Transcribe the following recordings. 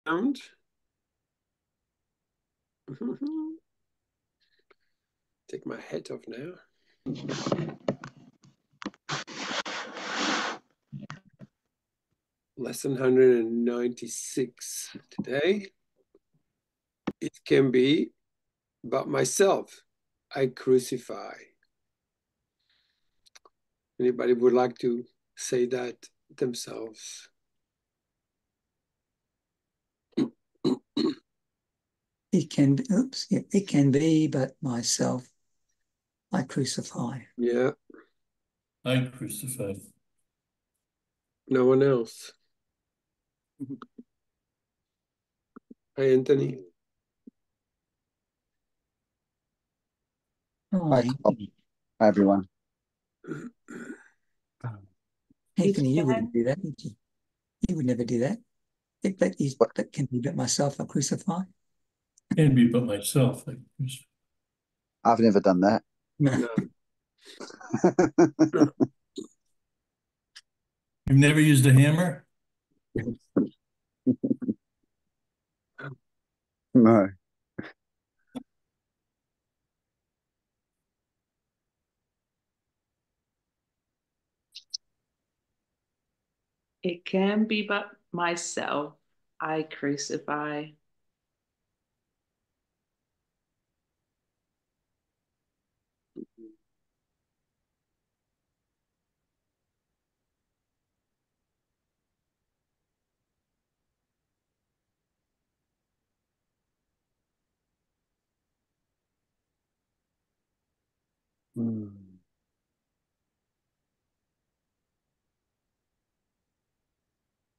Sound. Take my hat off now. Lesson 196 today. It can be about myself. I crucify. Anybody would like to say that themselves? It can be, it can be, but myself, I crucify. Yeah. I crucify. No one else. Hi, Anthony. Oh, Hi, Hi, everyone. Anthony, you wouldn't do that, would you? You would never do that. That can be, but myself, I crucify. Can be but myself. I crucify. I've never done that. No. You've never used a hammer? No. It can be but myself, I crucify. Mm.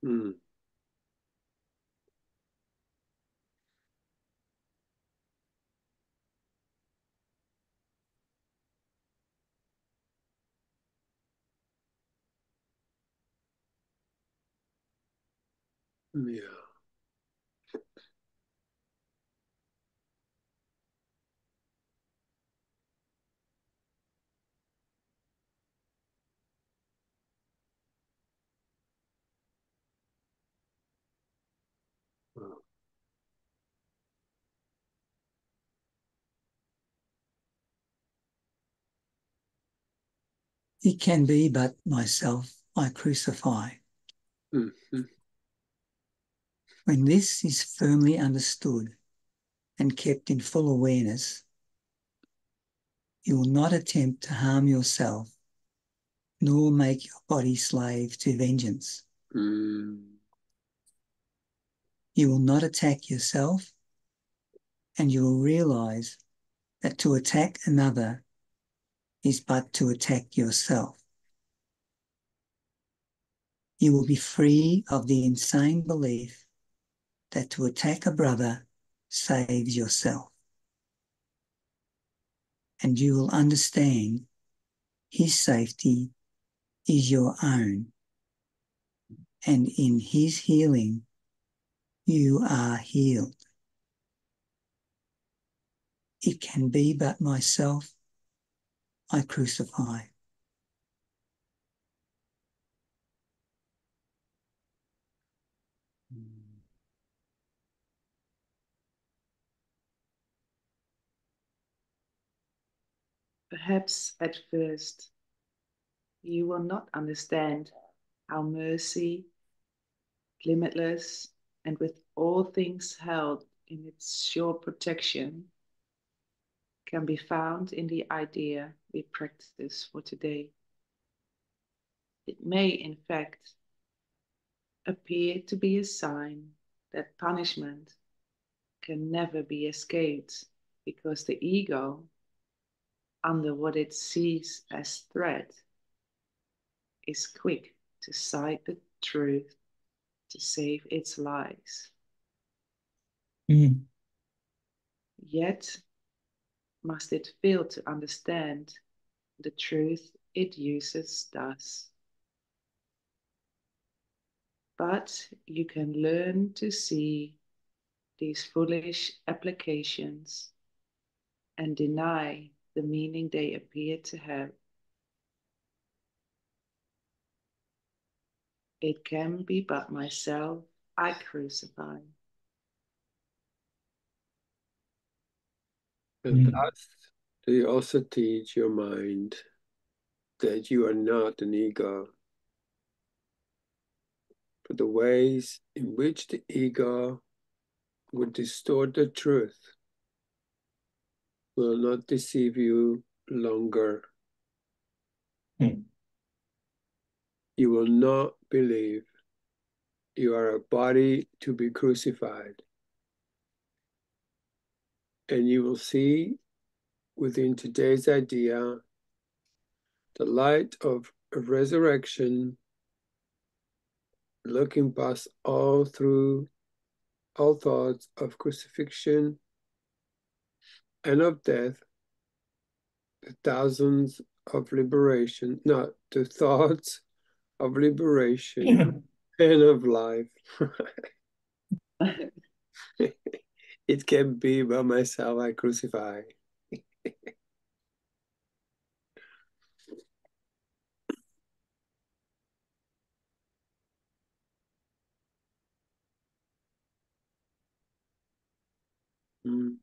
Hmm. Yeah. Wow. It can be, but myself, I crucify. Mm-hmm. When this is firmly understood and kept in full awareness, you will not attempt to harm yourself, nor make your body slave to vengeance. Mm. You will not attack yourself, and you will realize that to attack another is but to attack yourself. You will be free of the insane belief that to attack a brother saves yourself. And you will understand his safety is your own, and in his healing, you are healed. It can be but myself, I crucify. Perhaps at first you will not understand how mercy, limitless, and with all things held in its sure protection, can be found in the idea we practice for today. It may, in fact, appear to be a sign that punishment can never be escaped because the ego, under what it sees as threat, is quick to cite the truth to save its lies. Mm. Yet must it fail to understand the truth it uses thus. But you can learn to see these foolish applications and deny the meaning they appear to have. It can be but myself I crucify. And thus, do you also teach your mind that you are not an ego, but the ways in which the ego would distort the truth will not deceive you longer. You will not believe you are a body to be crucified. And you will see within today's idea the light of a resurrection, looking past all thoughts of crucifixion and of death, the thousands of liberation, not the thoughts of liberation and of life. It can be by myself I crucify. Mm.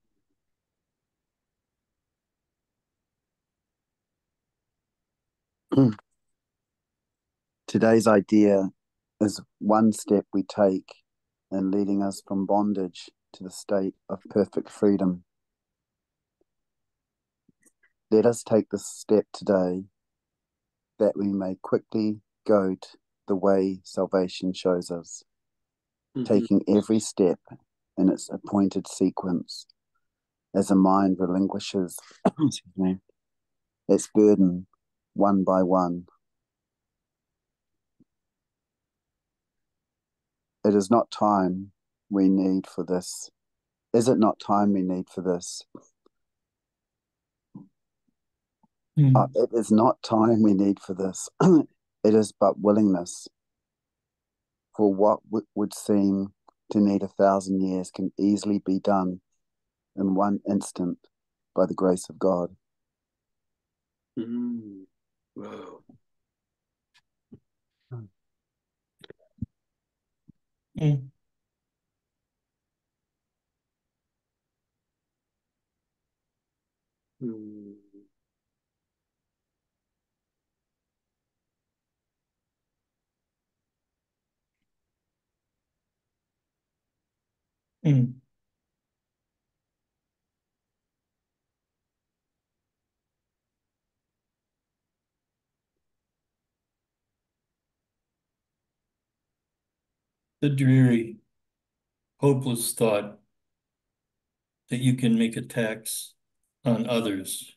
Today's idea is one step we take in leading us from bondage to the state of perfect freedom. Let us take this step today that we may quickly go to the way salvation shows us, taking every step in its appointed sequence as a mind relinquishes its burden one by one. It is not time we need for this. Is it not time we need for this? It is not time we need for this. It is but willingness. For what would seem to need 1,000 years can easily be done in one instant by the grace of God. Wow. The dreary, hopeless thought that you can make attacks on others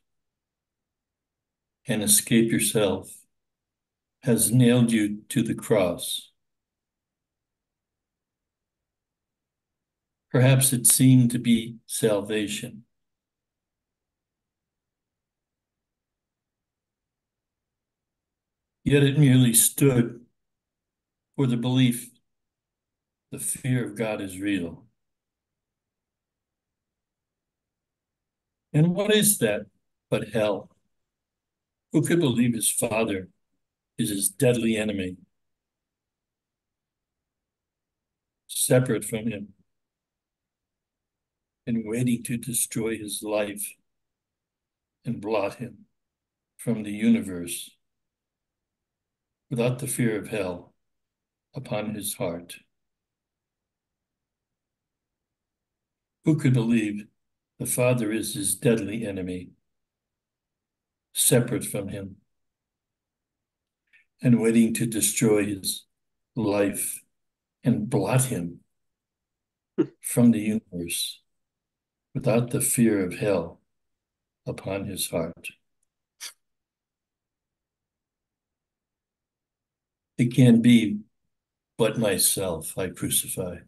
and escape yourself has nailed you to the cross. Perhaps it seemed to be salvation. Yet it merely stood for the belief the fear of God is real. And what is that but hell? Who could believe his father is his deadly enemy, separate from him, and waiting to destroy his life and blot him from the universe without the fear of hell upon his heart? Who could believe the Father is his deadly enemy, separate from him, and waiting to destroy his life and blot him from the universe without the fear of hell upon his heart? It can be but myself I crucify.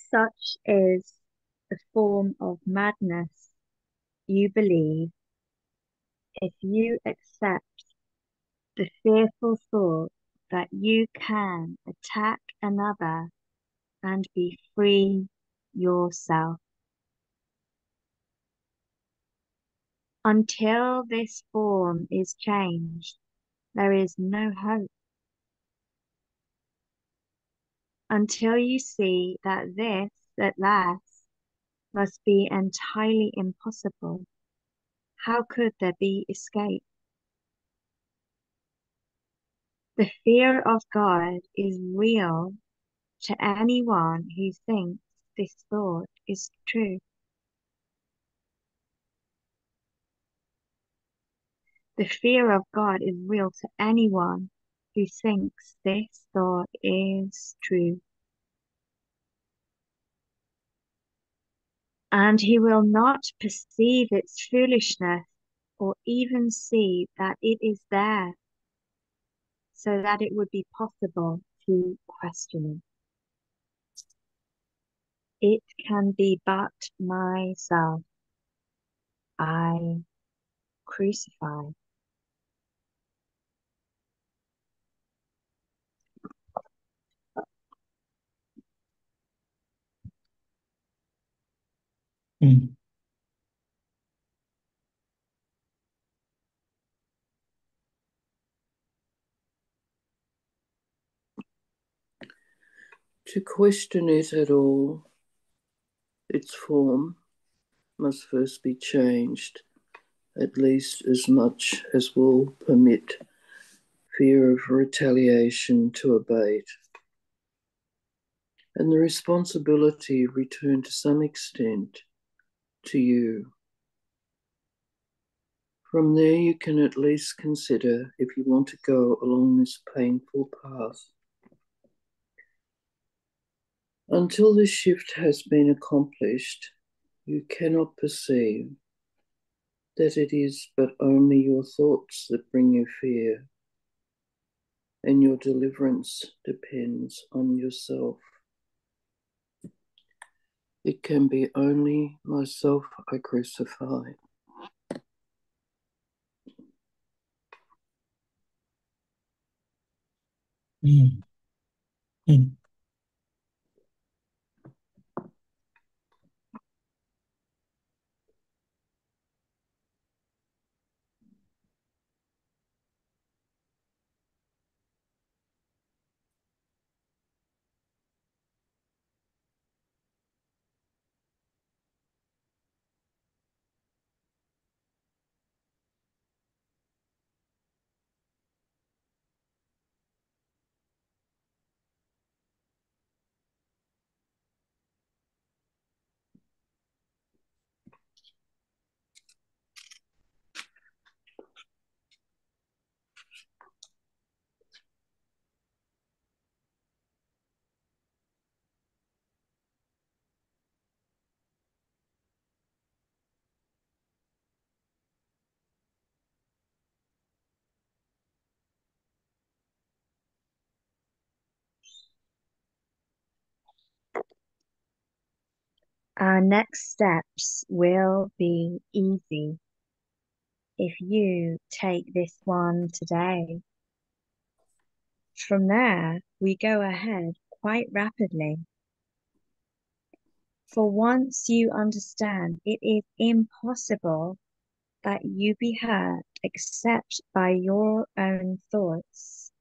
Such is the form of madness you believe if you accept the fearful thought that you can attack another and be free yourself. Until this form is changed, there is no hope. Until you see that this, at last, must be entirely impossible, how could there be escape? The fear of God is real to anyone who thinks this thought is true. The fear of God is real to anyone who thinks this thought is true. And he will not perceive its foolishness or even see that it is there, so that it would be possible to question it. It can be but myself I crucify. Mm. To question it at all, its form must first be changed, at least as much as will permit fear of retaliation to abate, and the responsibility return to some extent to you. From there, you can at least consider if you want to go along this painful path. Until this shift has been accomplished, you cannot perceive that it is but only your thoughts that bring you fear, and your deliverance depends on yourself. It can be only myself I crucify. Mm. Mm. Our next steps will be easy if you take this one today. From there, we go ahead quite rapidly. For once you understand it is impossible that you be hurt except by your own thoughts,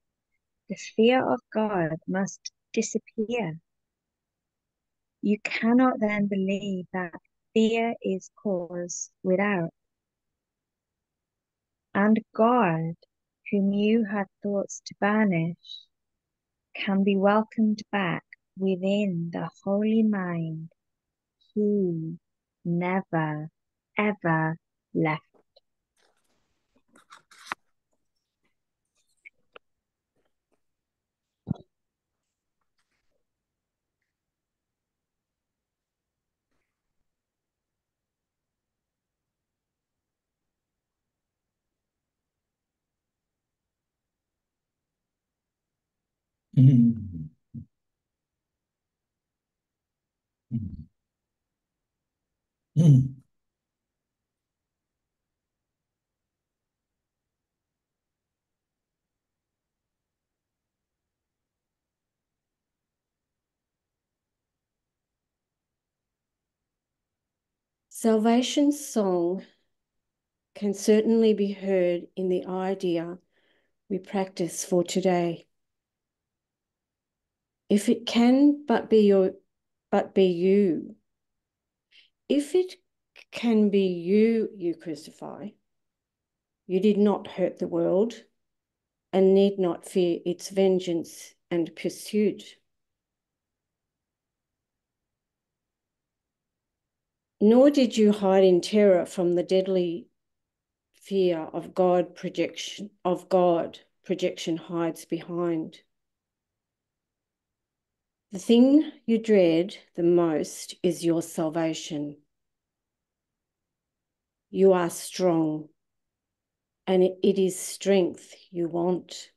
the fear of God must disappear. You cannot then believe that fear is caused without. And God, whom you had thoughts to banish, can be welcomed back within the holy mind He never, ever left. Mm. Mm. Mm. Salvation's song can certainly be heard in the idea we practice for today. If it can but be you, if it can be you, you crucify, you did not hurt the world and need not fear its vengeance and pursuit. Nor did you hide in terror from the deadly fear of God projection hides behind. The thing you dread the most is your salvation. You are strong, and it is strength you want.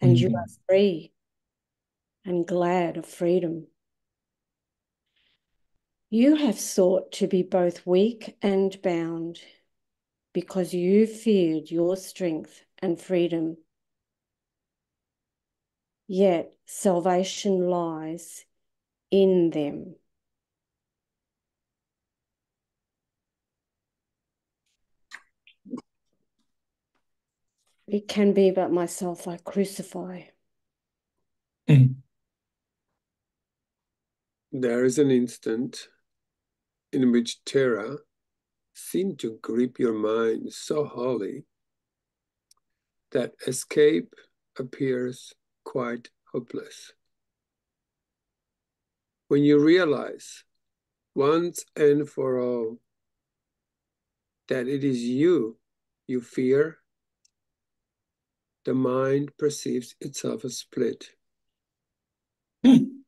And you are free and glad of freedom. You have sought to be both weak and bound because you feared your strength and freedom. Yet salvation lies in them. It can be but myself I crucify. There is an instant in which terror seemed to grip your mind so wholly that escape appears quite hopeless. When you realize once and for all that it is you fear, the mind perceives itself as split. And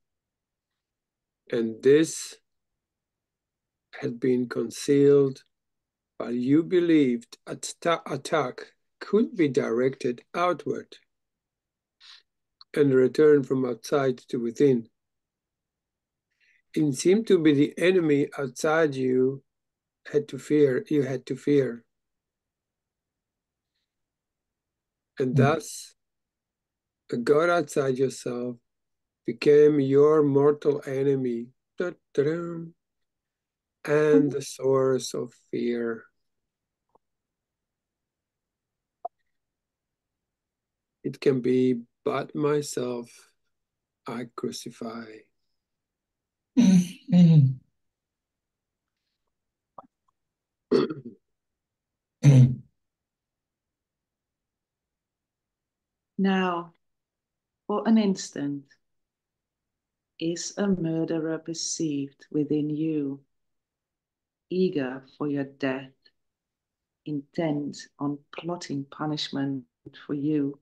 this had been concealed while you believed attack could be directed outward and return from outside to within. It seemed to be the enemy outside you had to fear. And thus, a God outside yourself became your mortal enemy. And the source of fear. It can be, but myself I crucify. Now, for an instant, is a murderer perceived within you, eager for your death, intent on plotting punishment for you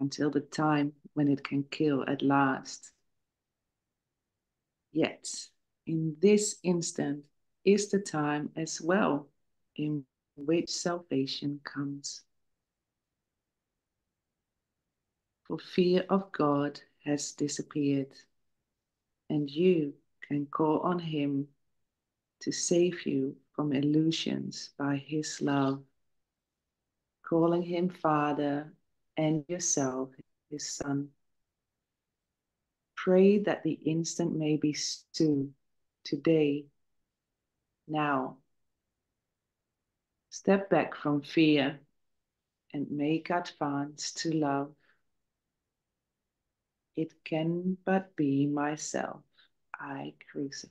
until the time when it can kill at last. Yet, in this instant is the time as well in which salvation comes. For fear of God has disappeared, and you can call on Him to save you from illusions by His love, calling Him Father and yourself His Son. Pray that the instant may be soon, today, now. Step back from fear and make advance to love. It can but be myself I crucify.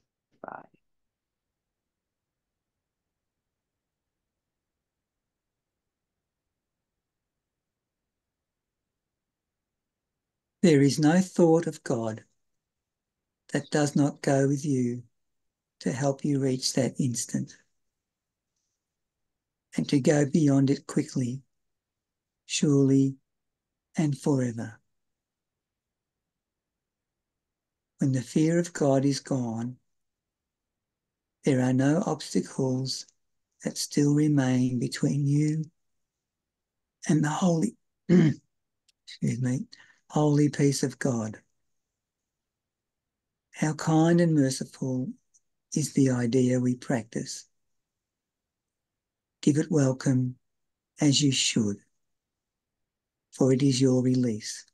There is no thought of God that does not go with you to help you reach that instant and to go beyond it quickly, surely, and forever. When the fear of God is gone, there are no obstacles that still remain between you and the holy, holy peace of God. How kind and merciful is the idea we practice. Give it welcome as you should, for it is your release.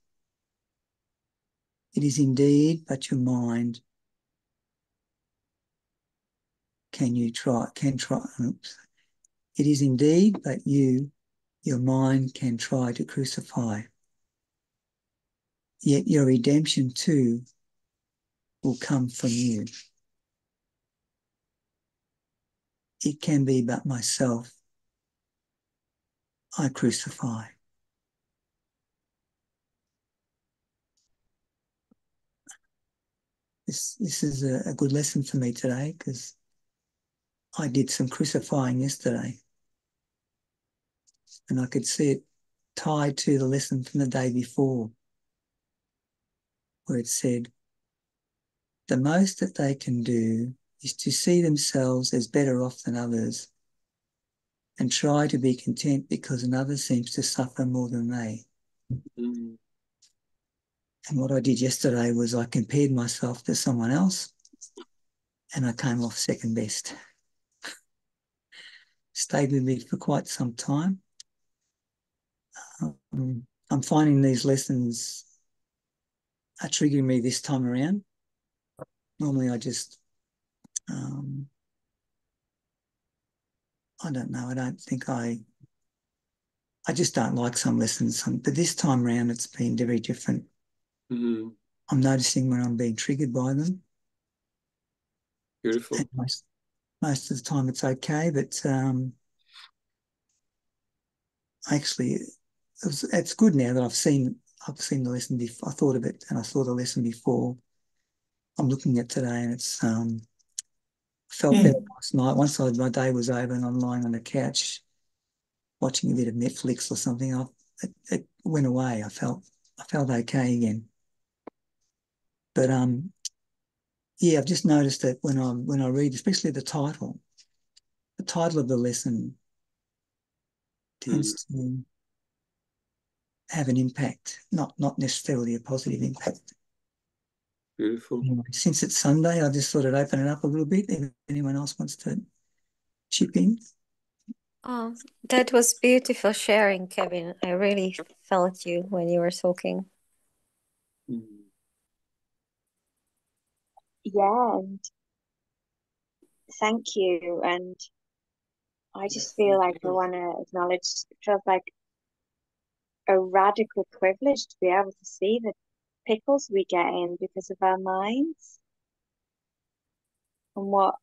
It is indeed but your mind can try. It is indeed, but your mind can try to crucify. Yet your redemption too will come from you. It can be but myself I crucify. This is a good lesson for me today, because I did some crucifying yesterday, and I could see it tied to the lesson from the day before, where it said, the most that they can do is to see themselves as better off than others and try to be content because another seems to suffer more than they. Mm. And what I did yesterday was I compared myself to someone else, and I came off second best. Stayed with me for quite some time. I'm finding these lessons are triggering me this time around. Normally I just, I don't know, I just don't like some lessons. But this time around it's been very different. Mm-hmm. I'm noticing when I'm being triggered by them. Beautiful. And most of the time it's okay, but actually it's good now that I've seen the lesson before. I thought of it and I saw the lesson before. I'm looking at today, and it's felt better last night. Once my day was over and I'm lying on the couch watching a bit of Netflix or something, it went away. I felt okay again. But yeah, I've just noticed that when I read, especially the title of the lesson tends to have an impact, not necessarily a positive impact. Beautiful. Anyway, since it's Sunday, I just thought I'd open it up a little bit if anyone else wants to chip in. Oh, that was beautiful sharing, Kevin. I really felt you when you were talking. Mm. Yeah, and thank you. And I just feel like I want to acknowledge, it feels like a radical privilege to be able to see the pickles we get in because of our minds. And what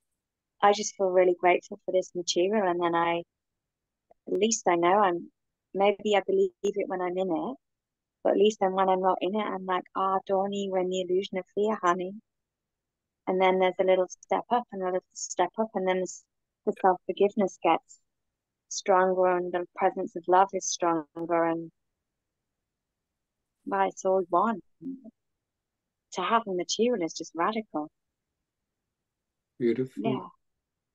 I just feel really grateful for this material. And then at least I know maybe I believe it when I'm in it, but at least then when I'm not in it, I'm like, don't you in the illusion of fear, honey. And then there's a little step up and a little step up, and then the self-forgiveness gets stronger and the presence of love is stronger, and well, it's all one. To have a material is just radical. Beautiful. Yeah,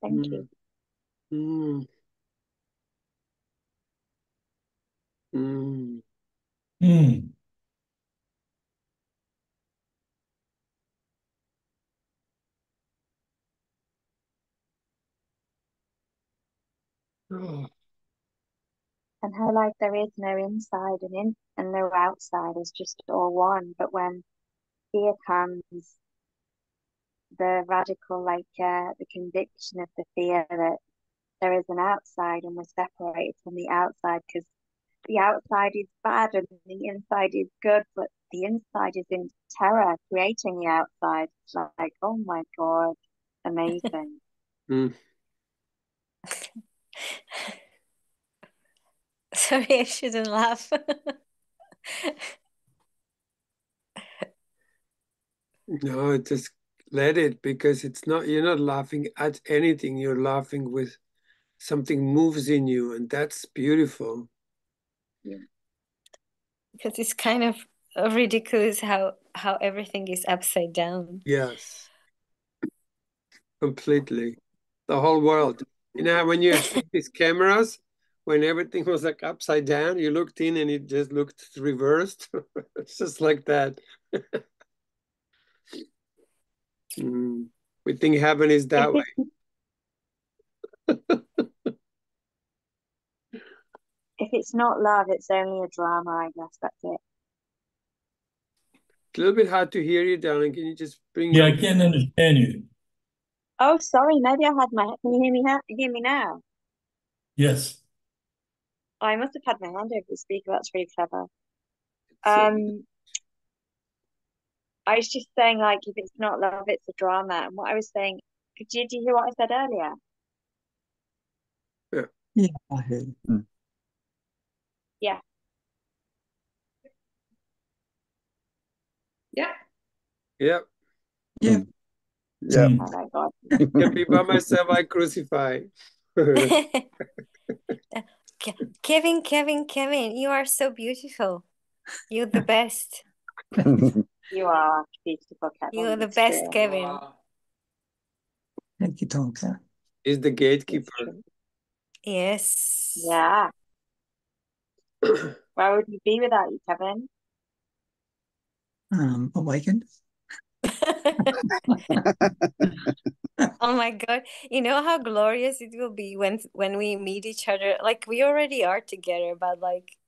thank you. Mm. Mm. Mm. Oh. And how like there is no inside and no outside, it's just all one. But when fear comes, the radical the conviction of the fear that there is an outside and we're separated from the outside because the outside is bad and the inside is good, but the inside is in terror, creating the outside. It's like, oh my God, amazing. Mm. Sorry, I shouldn't laugh. No, just let it, because you're not laughing at anything. You're laughing with something moves in you, and that's beautiful. Yeah. Because it's kind of ridiculous how everything is upside down. Yes, completely. The whole world. You know, when you have seen these cameras, when everything was like upside down, you looked in and it just looked reversed. It's just like that. We think heaven is that way. If it's not love, it's only a drama, I guess. That's it. It's a little bit hard to hear you, darling. Can you just bring Yeah, your... I can't understand you. Oh, sorry. Maybe I had my. Can you hear me? Hear me now? Yes. I must have had my hand over the speaker. That's really clever. So, I was just saying, like, if it's not love, it's a drama. And what I was saying, did you hear what I said earlier? yeah. Yeah, I heard. Yeah. Yeah. Yeah. Yeah. Yeah. Oh my God. Can be by myself, I crucify. Kevin, you are so beautiful. You're the best. You are beautiful, You're Kevin. the It's best, true. Kevin. Thank you, Tonka. Is the It's gatekeeper. true. Yes. Yeah. Where would you be without you, Kevin? Awakened. Oh my God. You know how glorious it will be when we meet each other. Like we already are together, but like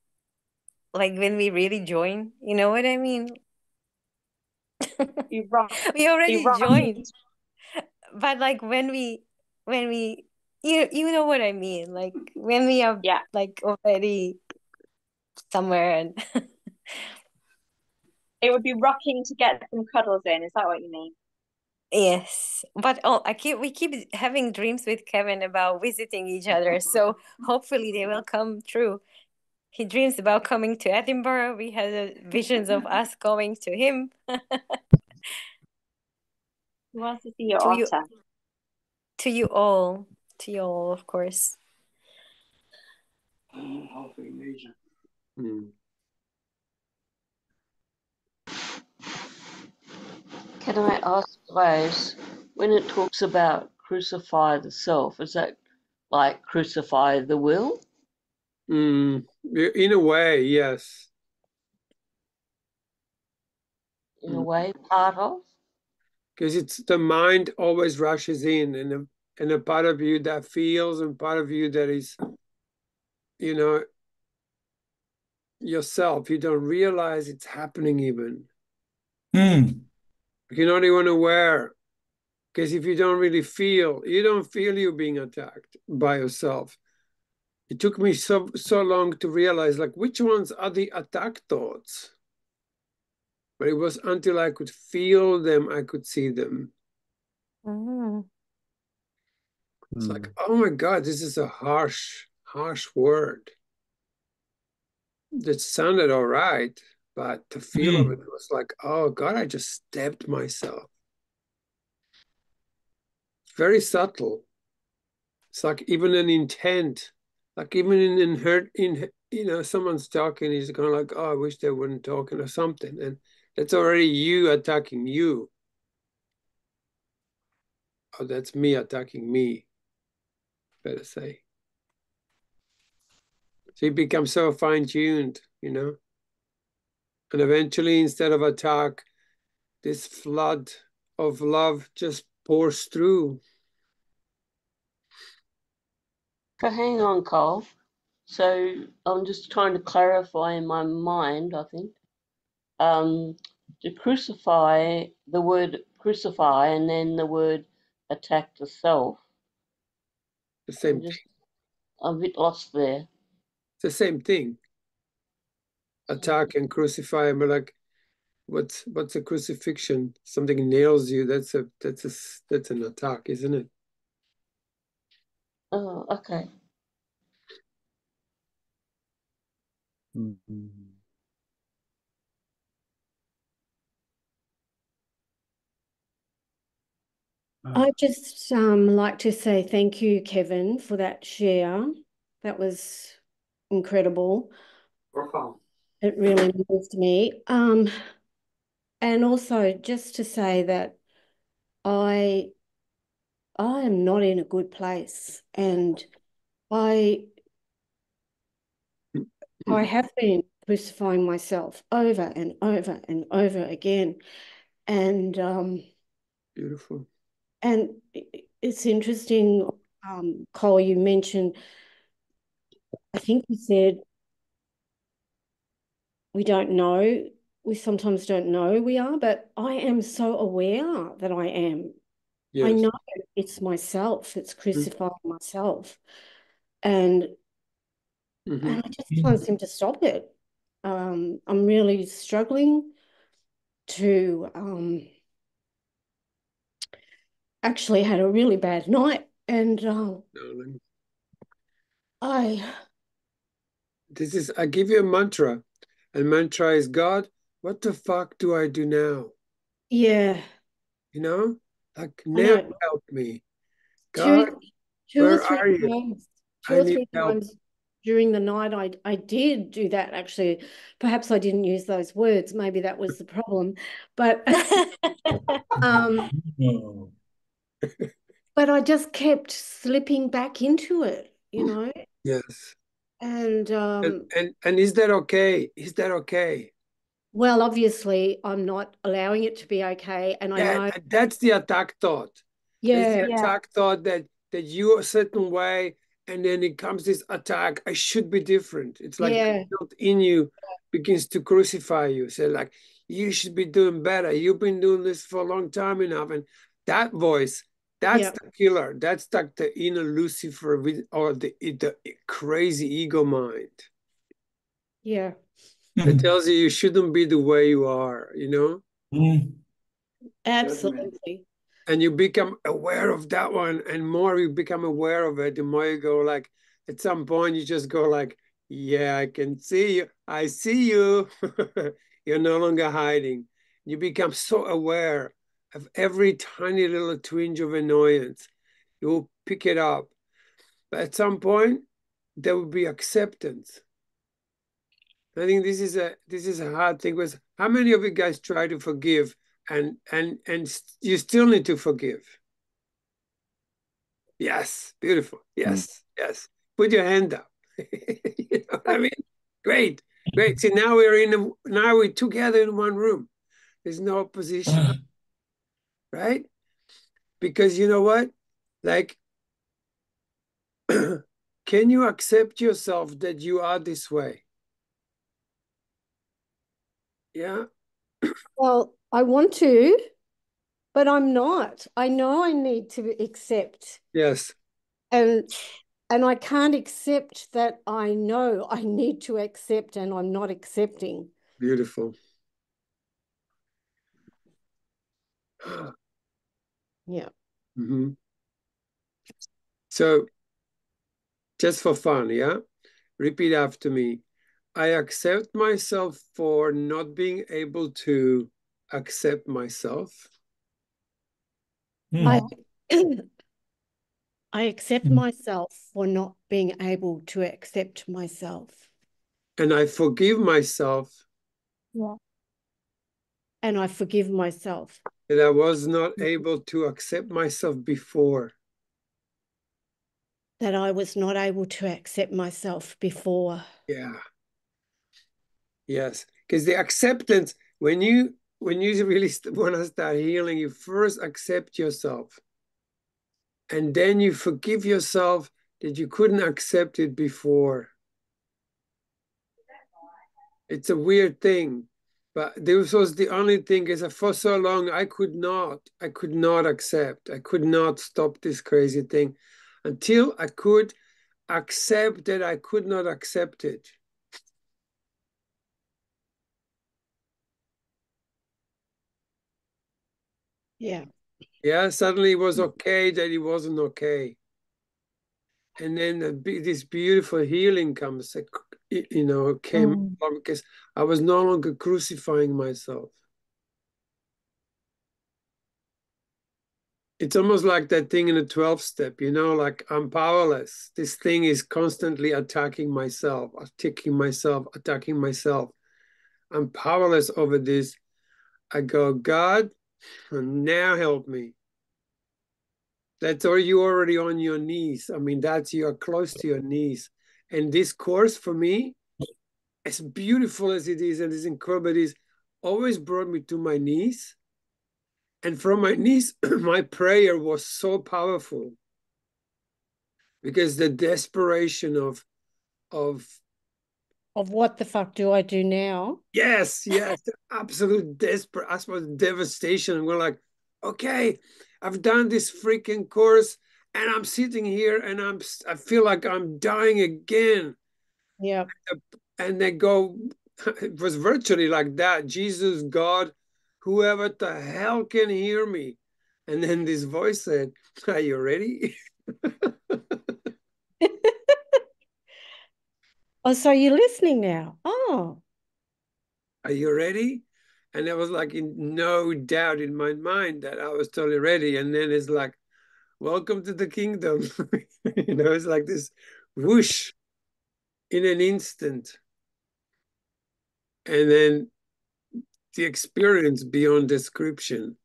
when we really join, you know what I mean? You rock. We You already rock. joined, but like when we you know what I mean? Like when we are Yeah. like already somewhere and It would be rocking to get some cuddles in. Is that what you mean? yes. But we keep having dreams with Kevin about visiting each other. So hopefully they will come true. He dreams about coming to Edinburgh. We had visions of us going to him. He wants to see your To you, otter. to you all, to you all, of course. Hmm. Can I ask, guys, when it talks about crucify the self, is that like crucify the will? In a way, yes. In a way, part of? Because it's the mind always rushes in, and a part of you that feels, and part of you that is, you know, yourself. You don't realize it's happening even. You're not even aware. Because if you don't really feel, you don't feel you being attacked by yourself. It took me so long to realize, like, which ones are the attack thoughts? But it was until I could feel them, I could see them. Mm. It's like, oh my God, this is a harsh word. That sounded all right, but the feel of it was like, oh God, I just stabbed myself. It's very subtle. It's like even an intent, like even in hurt, someone's talking, he's kind of like, oh, I wish they weren't talking or something. And that's already you attacking you. Oh, that's me attacking me, better say. So you become so fine-tuned, And eventually, instead of attack, this flood of love just pours through. So hang on, Cole. So I'm just trying to clarify in my mind, I think. To crucify, the word crucify, and then the word attack the self. The same thing. I'm a bit lost there. It's the same thing. Attack and crucify, but like, what's a crucifixion? Something nails you. That's an attack, isn't it? Oh, okay. I just like to say thank you, Kevin, for that share. That was incredible. It really moved me. And also just to say that I am not in a good place, and I have been crucifying myself over and over and over again, and Beautiful. and it's interesting, Cole. You mentioned, I think you said we don't know. We sometimes don't know we are, but I am so aware that I am. I Yes. know it's myself. It's crucifying myself. And I just can't seem to stop it. I'm really struggling to actually had a really bad night, and I give you a mantra, and mantra is, God, what the fuck do I do now? Yeah. You know, like, now help me. Two, God, two or where three are you? times, two I or need three help. times during the night, I did do that actually. Perhaps I didn't use those words. Maybe that was the problem. But but I just kept slipping back into it, you know. Yes. And and is that okay? Is that okay? well, obviously, I'm not allowing it to be okay, and I know that's the attack thought. That's the yeah, attack thought that you're a certain way, and then it comes this attack. I should be different. It's like built in you begins to crucify you. Say like, you should be doing better. You've been doing this for a long time enough, and that voice. That's the killer. That's like the inner Lucifer or the crazy ego mind. Yeah. That tells you shouldn't be the way you are, you know? Absolutely. And you become aware of that one, and more you become aware of it, the more you go like, at some point you just go like, yeah, I can see you. I see you. You're no longer hiding. You become so aware of every tiny little twinge of annoyance. You will pick it up. But at some point, there will be acceptance. I think this is a hard thing. Was how many of you guys try to forgive and you still need to forgive? Yes, beautiful. Yes, yes. Put your hand up. You know what I mean? Great, great. See, now we're together in one room. There's no opposition, right? Because you know what? Like, can you accept yourself that you are this way? Yeah. Well, I want to, but I'm not. I know I need to accept. Yes. And I can't accept that I know I need to accept and I'm not accepting. Beautiful. Yeah. Mm-hmm. So, just for fun, yeah? Repeat after me. I accept myself for not being able to accept myself. I accept myself for not being able to accept myself. And I forgive myself. Yeah. And I forgive myself. That I was not able to accept myself before. That I was not able to accept myself before. Yeah. Yes. Because the acceptance, when you really want to start healing, you first accept yourself. And then you forgive yourself that you couldn't accept it before. It's a weird thing, but this was the only thing is that for so long I could not accept. I could not stop this crazy thing until I could accept that I could not accept it. Yeah. Yeah, suddenly it was okay that it wasn't okay. And then this beautiful healing comes, came along because I was no longer crucifying myself. It's almost like that thing in the 12th step, like I'm powerless. This thing is constantly attacking myself. I'm powerless over this. I go, God, now help me. That's all you already on your knees. I mean, you're close to your knees. And this course for me, as beautiful as it is and as incredible it is, always brought me to my knees. And from my knees, my prayer was so powerful because the desperation of what the fuck do I do now? Yes, absolute desperate, I suppose, devastation. And we're like, okay, I've done this freaking course and I'm sitting here and I feel like I'm dying again. Yeah. And they go, it was virtually like that. Jesus, God, whoever the hell can hear me? And then this voice said, are you ready? Oh, so you're listening now. Oh. Are you ready? And there was like no doubt in my mind that I was totally ready. And then it's like, welcome to the kingdom. It's like this whoosh in an instant. And then the experience beyond description.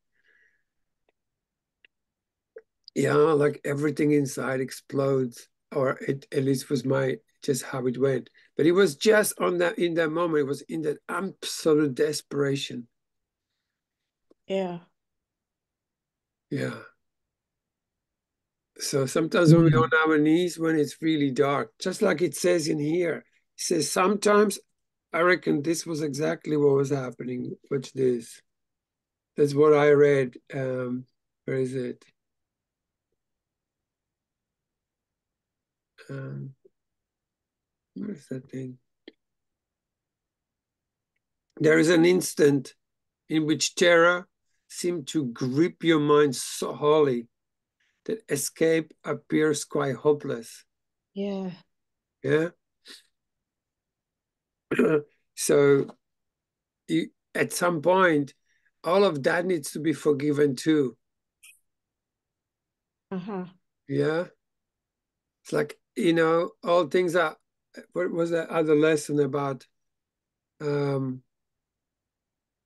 Yeah, like everything inside explodes, or it at least was my just how it went. But it was just on that in that moment, it was in that absolute desperation. Yeah. Yeah. So sometimes when we're on our knees, when it's really dark, just like it says in here, it says sometimes I reckon this was exactly what was happening. What's this? That's what I read. Where is it? What is that thing? There is an instant in which terror seemed to grip your mind so wholly that escape appears quite hopeless. Yeah. Yeah. So at some point, all of that needs to be forgiven too. Uh-huh. Yeah. It's like, all things are, what was that other lesson about?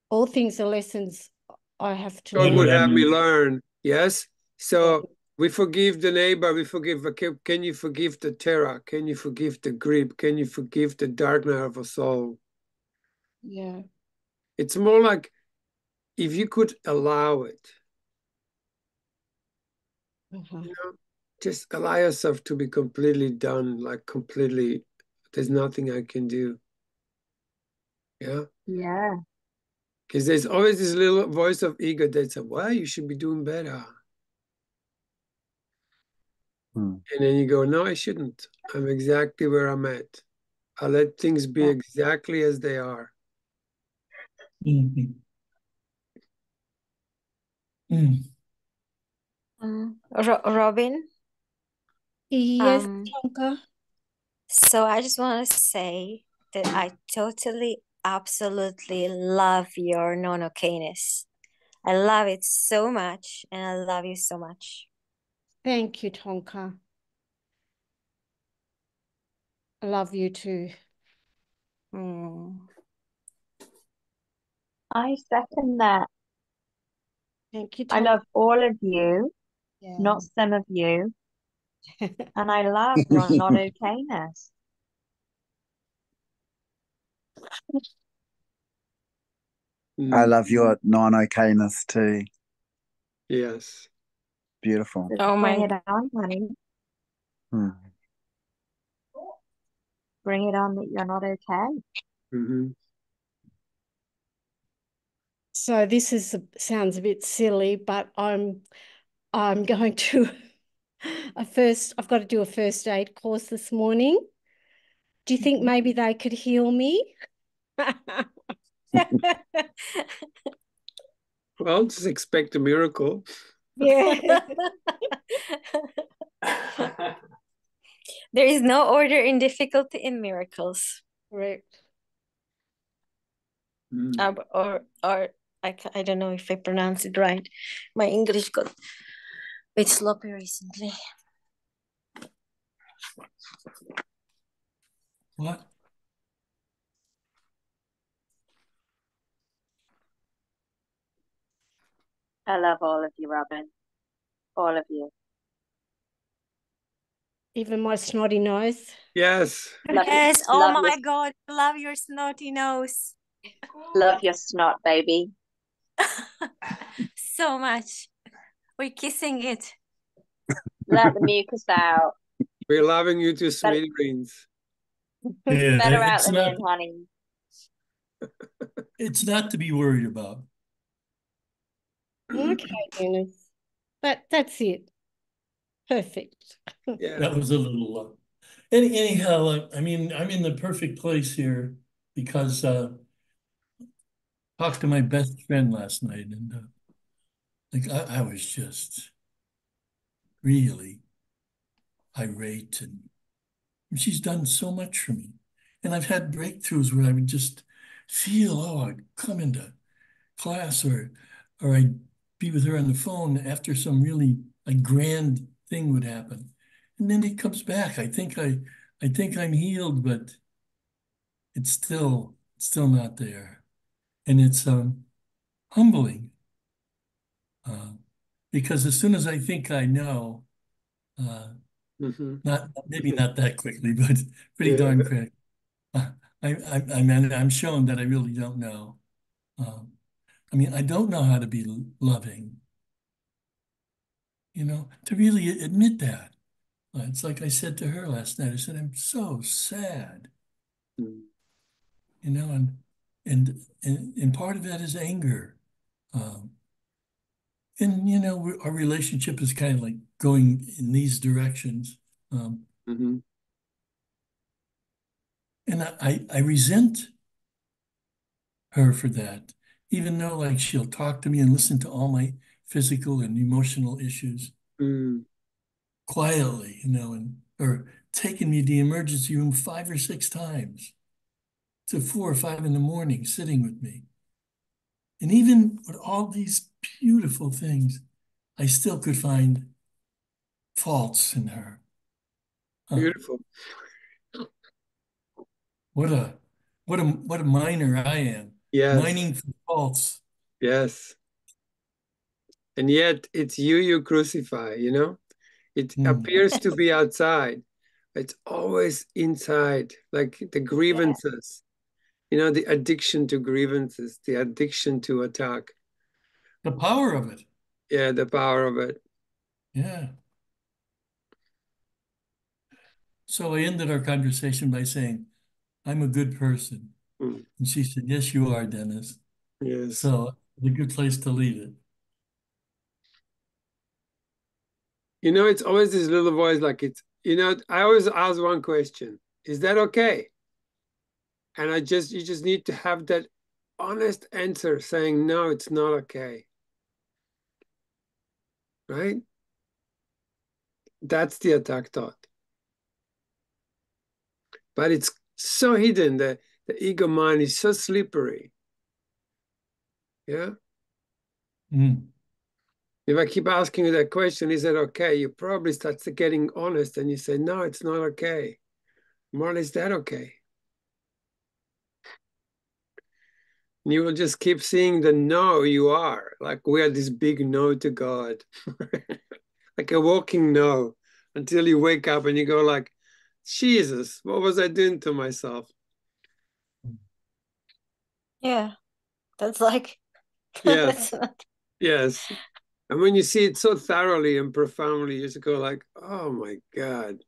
All things are lessons I have to God learn. would have me learn. Yes. So Yeah. we forgive the neighbor. We forgive. Can you forgive the terror? Can you forgive the grip? Can you forgive the dark night of a soul? Yeah. It's more like if you could allow it, Uh-huh. just allow yourself to be completely done, like completely, there's nothing I can do. Yeah. Yeah. Because there's always this little voice of ego that says, well, you should be doing better. And then you go, no, I shouldn't. I'm exactly where I'm at. I'll let things be exactly as they are. Mm-hmm. Robin? Yes, Tonka. So I just want to say that I totally, absolutely love your non-okayness. I love it so much, and I love you so much. Thank you, Tonka. I love you too. I second that. Thank you, I Tonka. love all of you, Yeah. not some of you. And I love your not okayness. I love your non-okayness too. Yes. Beautiful. Oh Bring my it on, honey. Bring it on that you're not okay. Mm-hmm. So this sounds a bit silly, but I'm going to I've got to do a first aid course this morning. Do you think maybe they could heal me? Well, just expect a miracle. Yeah. There is no order in difficulty in miracles. Correct. Or I don't know if I pronounce it right. My English got a bit sloppy recently. What? I love all of you, Robin. All of you. Even my snotty nose. Yes. Yes. Oh my God. Love your snotty nose. Love your snot, baby. So much. We're kissing it. Let the mucus out. We're loving you to smithereens. Yeah, Better out it's than not. in, honey. It's not to be worried about. Okay, Dennis. But that's it. Perfect. Yeah. That was a little. Anyhow, I mean, I'm in the perfect place here because talked to my best friend last night, and like I was just really irate, and she's done so much for me, and I've had breakthroughs where I would just feel, oh, I'd come into class, or I'd be with her on the phone after some really like grand thing would happen, and then it comes back. I think I'm healed, but it's still not there, and it's humbling uh, because as soon as I think I know, uh, not maybe not that quickly, but pretty Yeah. darn quick, I'm shown that I really don't know. I mean, I don't know how to be loving, to really admit that. It's like I said to her last night. I said, I'm so sad, Mm. and part of that is anger. Um, and our relationship is kind of like going in these directions. Mm-hmm. And I resent her for that, even though like she'll talk to me and listen to all my physical and emotional issues Mm. quietly, or taking me to the emergency room 5 or 6 times to 4 or 5 in the morning, sitting with me. And even with all these beautiful things, I still could find faults in her. Beautiful. What a miner I am, Yes. mining for faults. Yes. And yet it's you crucify, It Hmm. appears to be outside. It's always inside, like the grievances, the addiction to grievances, the addiction to attack. The power of it. Yeah, the power of it. Yeah. So I ended our conversation by saying, I'm a good person. Mm. And she said, yes, you are, Dennis. Yes. So it's a good place to leave it. It's always this little voice like I always ask one question, is that okay? And you just need to have that honest answer saying, no, it's not okay. Right? That's the attack thought. But it's so hidden. The ego mind is so slippery. Yeah. Mm. If I keep asking you that question, is it okay? You probably start getting honest and you say, no, it's not okay. More is that okay? And you will just keep seeing the no you are. Like we are this big no to God. Like a walking no. Until you wake up and you go like, Jesus, what was I doing to myself? Yeah, that's like, Yeah. that's not. Yes. And when you see it so thoroughly and profoundly, you just go like, oh my God.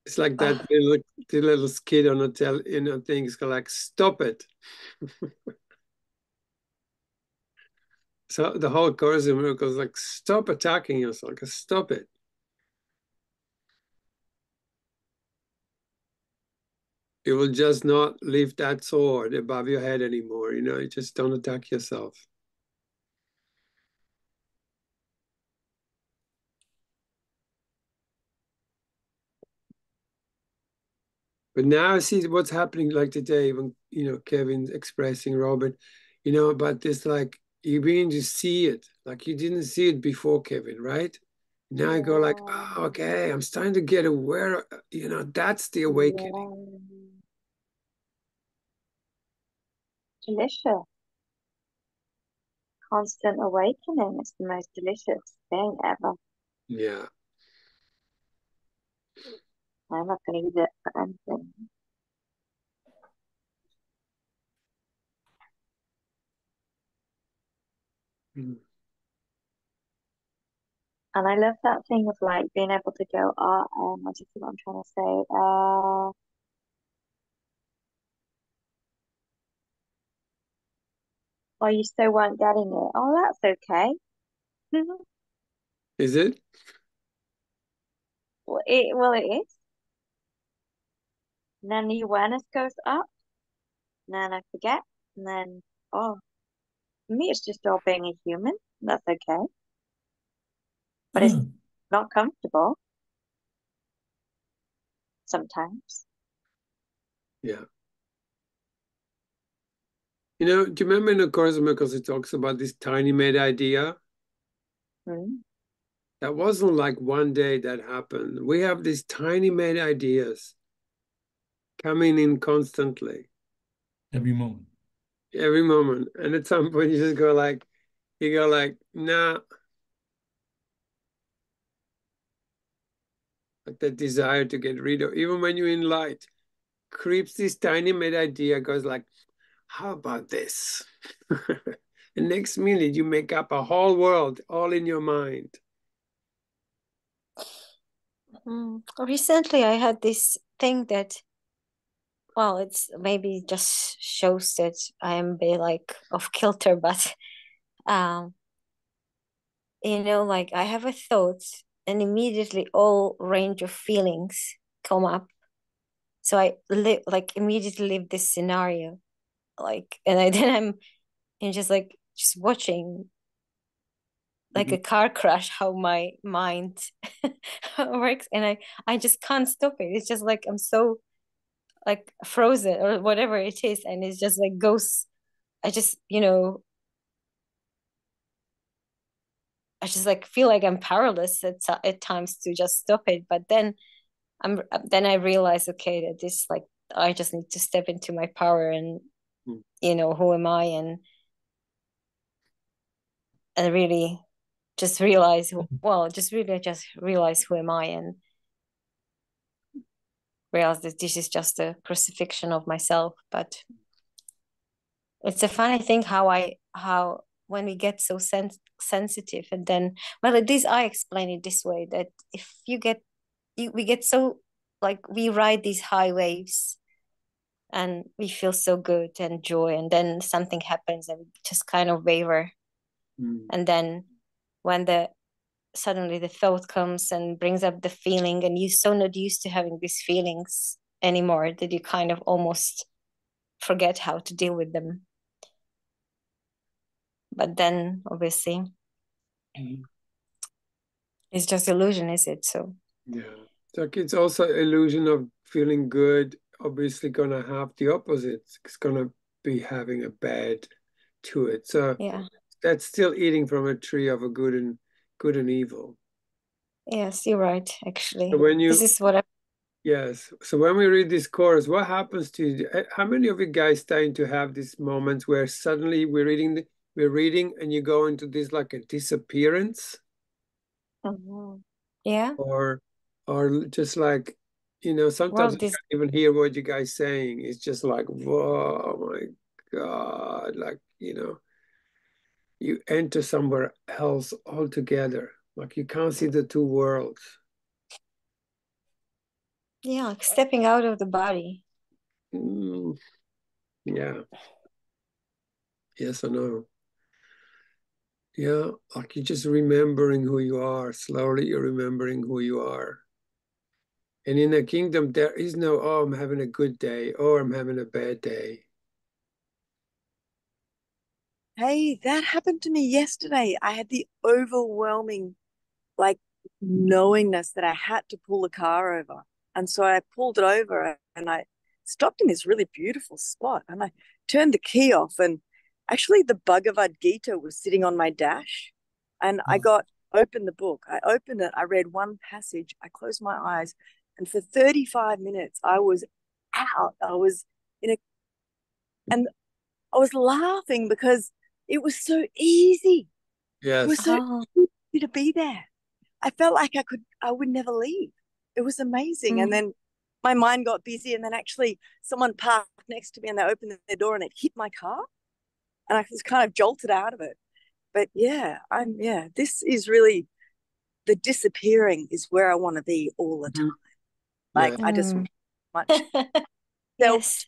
It's like that the little kid on a things go like, stop it. So the whole Course in Miracles is like, stop attacking yourself. Like, stop it. You will just not lift that sword above your head anymore. You just don't attack yourself. But now I see what's happening like today when, Kevin's expressing Robert, about this, like you begin to see it, like you didn't see it before, Kevin, right? Now I go like, oh, okay, I'm starting to get aware, that's the awakening. Delicious. Constant awakening is the most delicious thing ever. Yeah. I'm not going to use it for anything. Mm. And I love that thing of like being able to go, what do you think I'm trying to say? Oh, you still weren't getting it. Oh, that's okay. Is it? Well, it is. And then the awareness goes up, and then I forget, and then, oh, for me, it's just all being a human. That's okay. But it's not comfortable sometimes. Yeah. You know, do you remember in the Course in Miracles it talks about this tiny made idea? Mm. That wasn't like one day that happened. We have these tiny made ideas coming in constantly. Every moment. Every moment. And at some point you just go like, nah. Like that desire to get rid of, even when you're in light, creeps this tiny made idea, goes like, how about this? The next minute you make up a whole world all in your mind. Recently I had this thing that, well, it's maybe just shows that I am a bit like off kilter, but you know, like I have a thought and immediately all range of feelings come up. So I immediately live this scenario, like, and then I'm just like just watching like a car crash how my mind works, and I just can't stop it. It's just like I'm so like frozen or whatever it is, and it's just like goes. I just, you know, I just like feel like I'm powerless at times to just stop it. But then I realize, okay, that this like I just need to step into my power and you know, who am I, and really just realize just realize who am I, and realize that this is just a crucifixion of myself. But it's a funny thing how when we get so sensitive, and then, well, at least I explain it this way, that if we get so like we ride these high waves and we feel so good and joy, and then something happens and we just kind of waver. And then when suddenly the thought comes and brings up the feeling, and you're so not used to having these feelings anymore that you kind of almost forget how to deal with them. But then obviously it's just illusion, is it? So yeah, like it's also illusion of feeling good. Obviously gonna have the opposite. It's gonna be having a bad to it. So yeah, that's still eating from a tree of a good and evil. yes, you're right, actually. So when This is what I yes. So when we read this course, what happens to you? How many of you guys starting to have these moments where suddenly we're reading and you go into this like a disappearance? yeah, Or just like, you know, well, sometimes I this, can't even hear what you guys saying. It's just like, whoa, oh my God. Like, you know, you enter somewhere else altogether. Like you can't see the two worlds. yeah, like stepping out of the body. Yeah. Yes or no? Yeah, like you're just remembering who you are. Slowly you're remembering who you are. And in the kingdom, there is no, oh, I'm having a good day or I'm having a bad day. Hey, that happened to me yesterday. I had the overwhelming, like, knowingness that I had to pull the car over. And so I pulled it over and I stopped in this really beautiful spot and I turned the key off. And actually, the Bhagavad Gita was sitting on my dash. And I opened the book. I opened it. I read one passage. I closed my eyes. And for 35 minutes, I was out. I was in a, and I was laughing because it was so easy. It was Yes. so Oh, easy to be there. I felt like I would never leave. It was amazing. And then my mind got busy, and then actually someone parked next to me and they opened their door and it hit my car. And I was kind of jolted out of it. But yeah, this is really the disappearing is where I want to be all the time. Like Yes. I just want much self yes.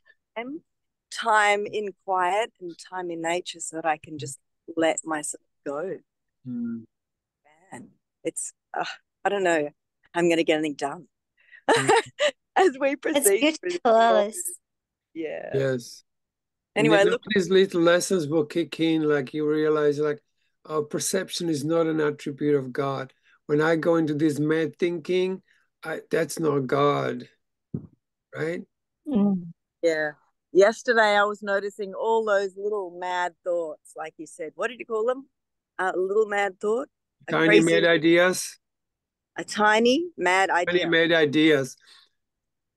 time in quiet and time in nature so that I can just let myself go. it's I don't know. I'm going to get anything done as we That's proceed good, through this. Flawless. Yeah. Yes. Anyway, and then look. all these little lessons will kick in, like you realize, like, our perception is not an attribute of God. When I go into this mad thinking, that's not God, right? Yeah. Yesterday, I was noticing all those little mad thoughts, like you said. What did you call them? A little mad thought? A Tiny crazy, mad ideas. a tiny mad Tiny idea. mad ideas.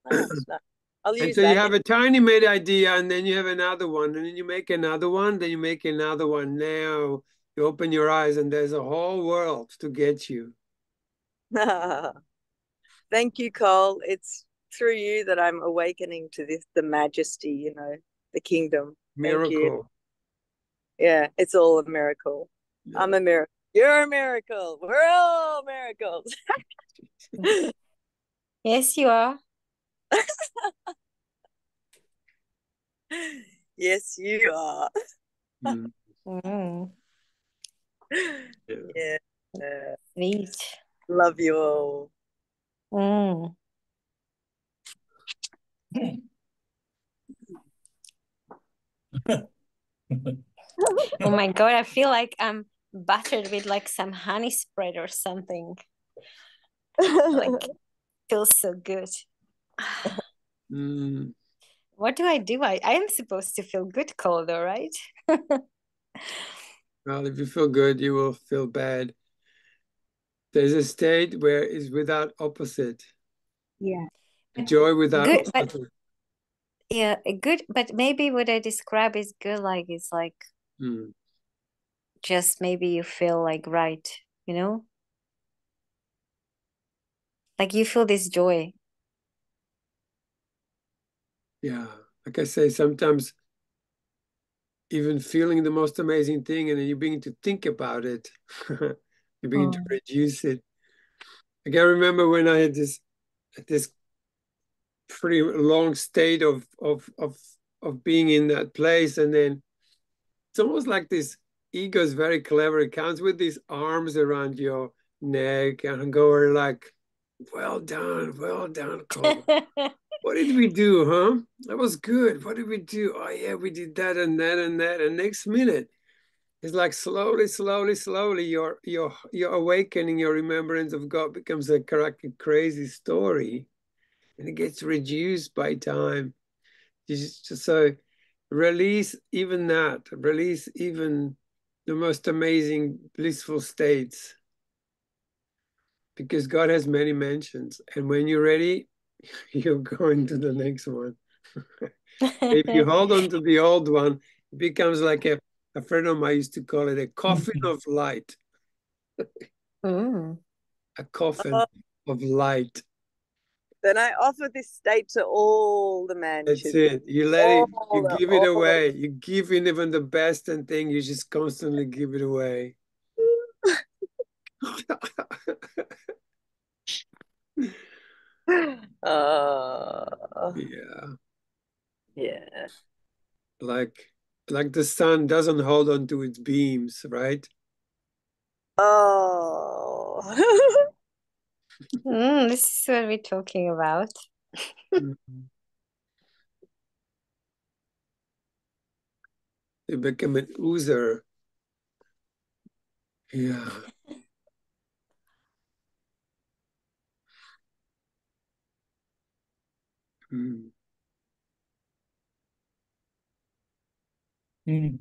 Nice. Nice. I'll And use so you that. have a tiny made idea, and then you have another one, and then you make another one, then you make another one. Now you open your eyes, and there's a whole world to get you. Thank you, Cole. It's through you that I'm awakening to the majesty, the kingdom. Thank you. Miracle. Yeah, it's all a miracle. Yeah. I'm a miracle. You're a miracle. We're all miracles. Yes, you are. Yes, you are. Mm. Mm, Yeah. sweet. Love you all. Mm. Oh my God, I feel like I'm buttered with like some honey spread or something. Like, feels so good. Mm. What do? I am supposed to feel good, Cole, though, right? Well, if you feel good, you will feel bad. There's a state where it's without opposite. Yeah. Joy without Good, but opposite. yeah, good, but maybe what I describe is good, like it's like Mm. just maybe you feel like right, you know? Like you feel this joy. Yeah. Like I say, sometimes even feeling the most amazing thing, and then you begin to think about it, you begin to reduce it. I can remember when I had this pretty long state of being in that place, and then it's almost like this ego is very clever. It comes with these arms around your neck and go like, well done, Cole. What did we do, huh? That was good. What did we do? Oh yeah, we did that and that and that. And next minute, it's like slowly, your awakening, your remembrance of God becomes a crazy story, and it gets reduced by time. You just so release even that, release even the most amazing blissful states, because God has many mansions, and when you're ready, you're going to the next one. If you hold on to the old one, it becomes like a friend of mine used to call it a coffin of light. Mm. A coffin of light. Then I offer this state to all the That's mansions. it. You let it, you All, give it away. You give in even the best and thing, you just constantly give it away. Yeah. Yeah. Like the sun doesn't hold on to its beams, right? Oh. This is what we're talking about. Mhm. They become an oozer. Yeah. Mm. Mm.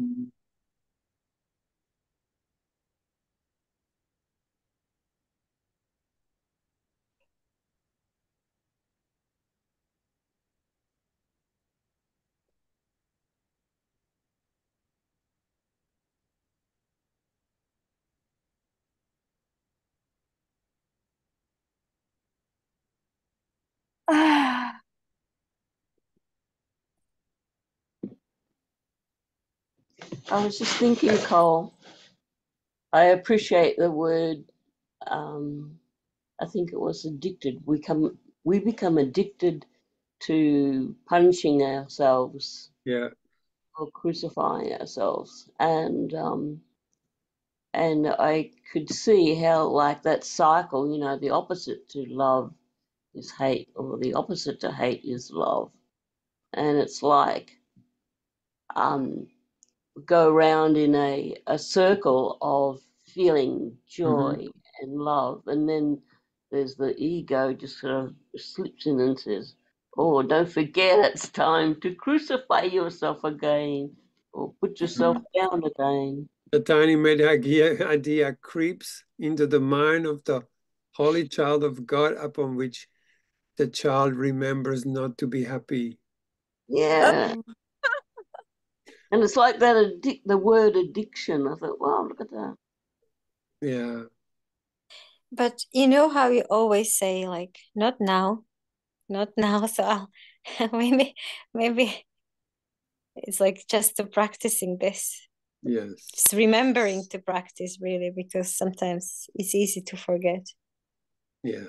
Mm. I was just thinking, Cole, I appreciate the word, I think it was addicted. We become addicted to punishing ourselves. Yeah. Or crucifying ourselves. And I could see how, like, that cycle, you know, the opposite to love is hate, or the opposite to hate is love. And it's like go around in a circle of feeling joy and love, and then there's the ego just sort of slips in and says, oh, don't forget it's time to crucify yourself again, or put yourself down again. The tiny made idea creeps into the mind of the holy child of God, upon which the child remembers not to be happy. Yeah. And it's like that, the word addiction. I thought, wow, look at that. Yeah. But you know how you always say, like, not now, not now. So I'll, maybe it's like just to practicing this. Yes. Just remembering to practice, really, because sometimes it's easy to forget. Yeah.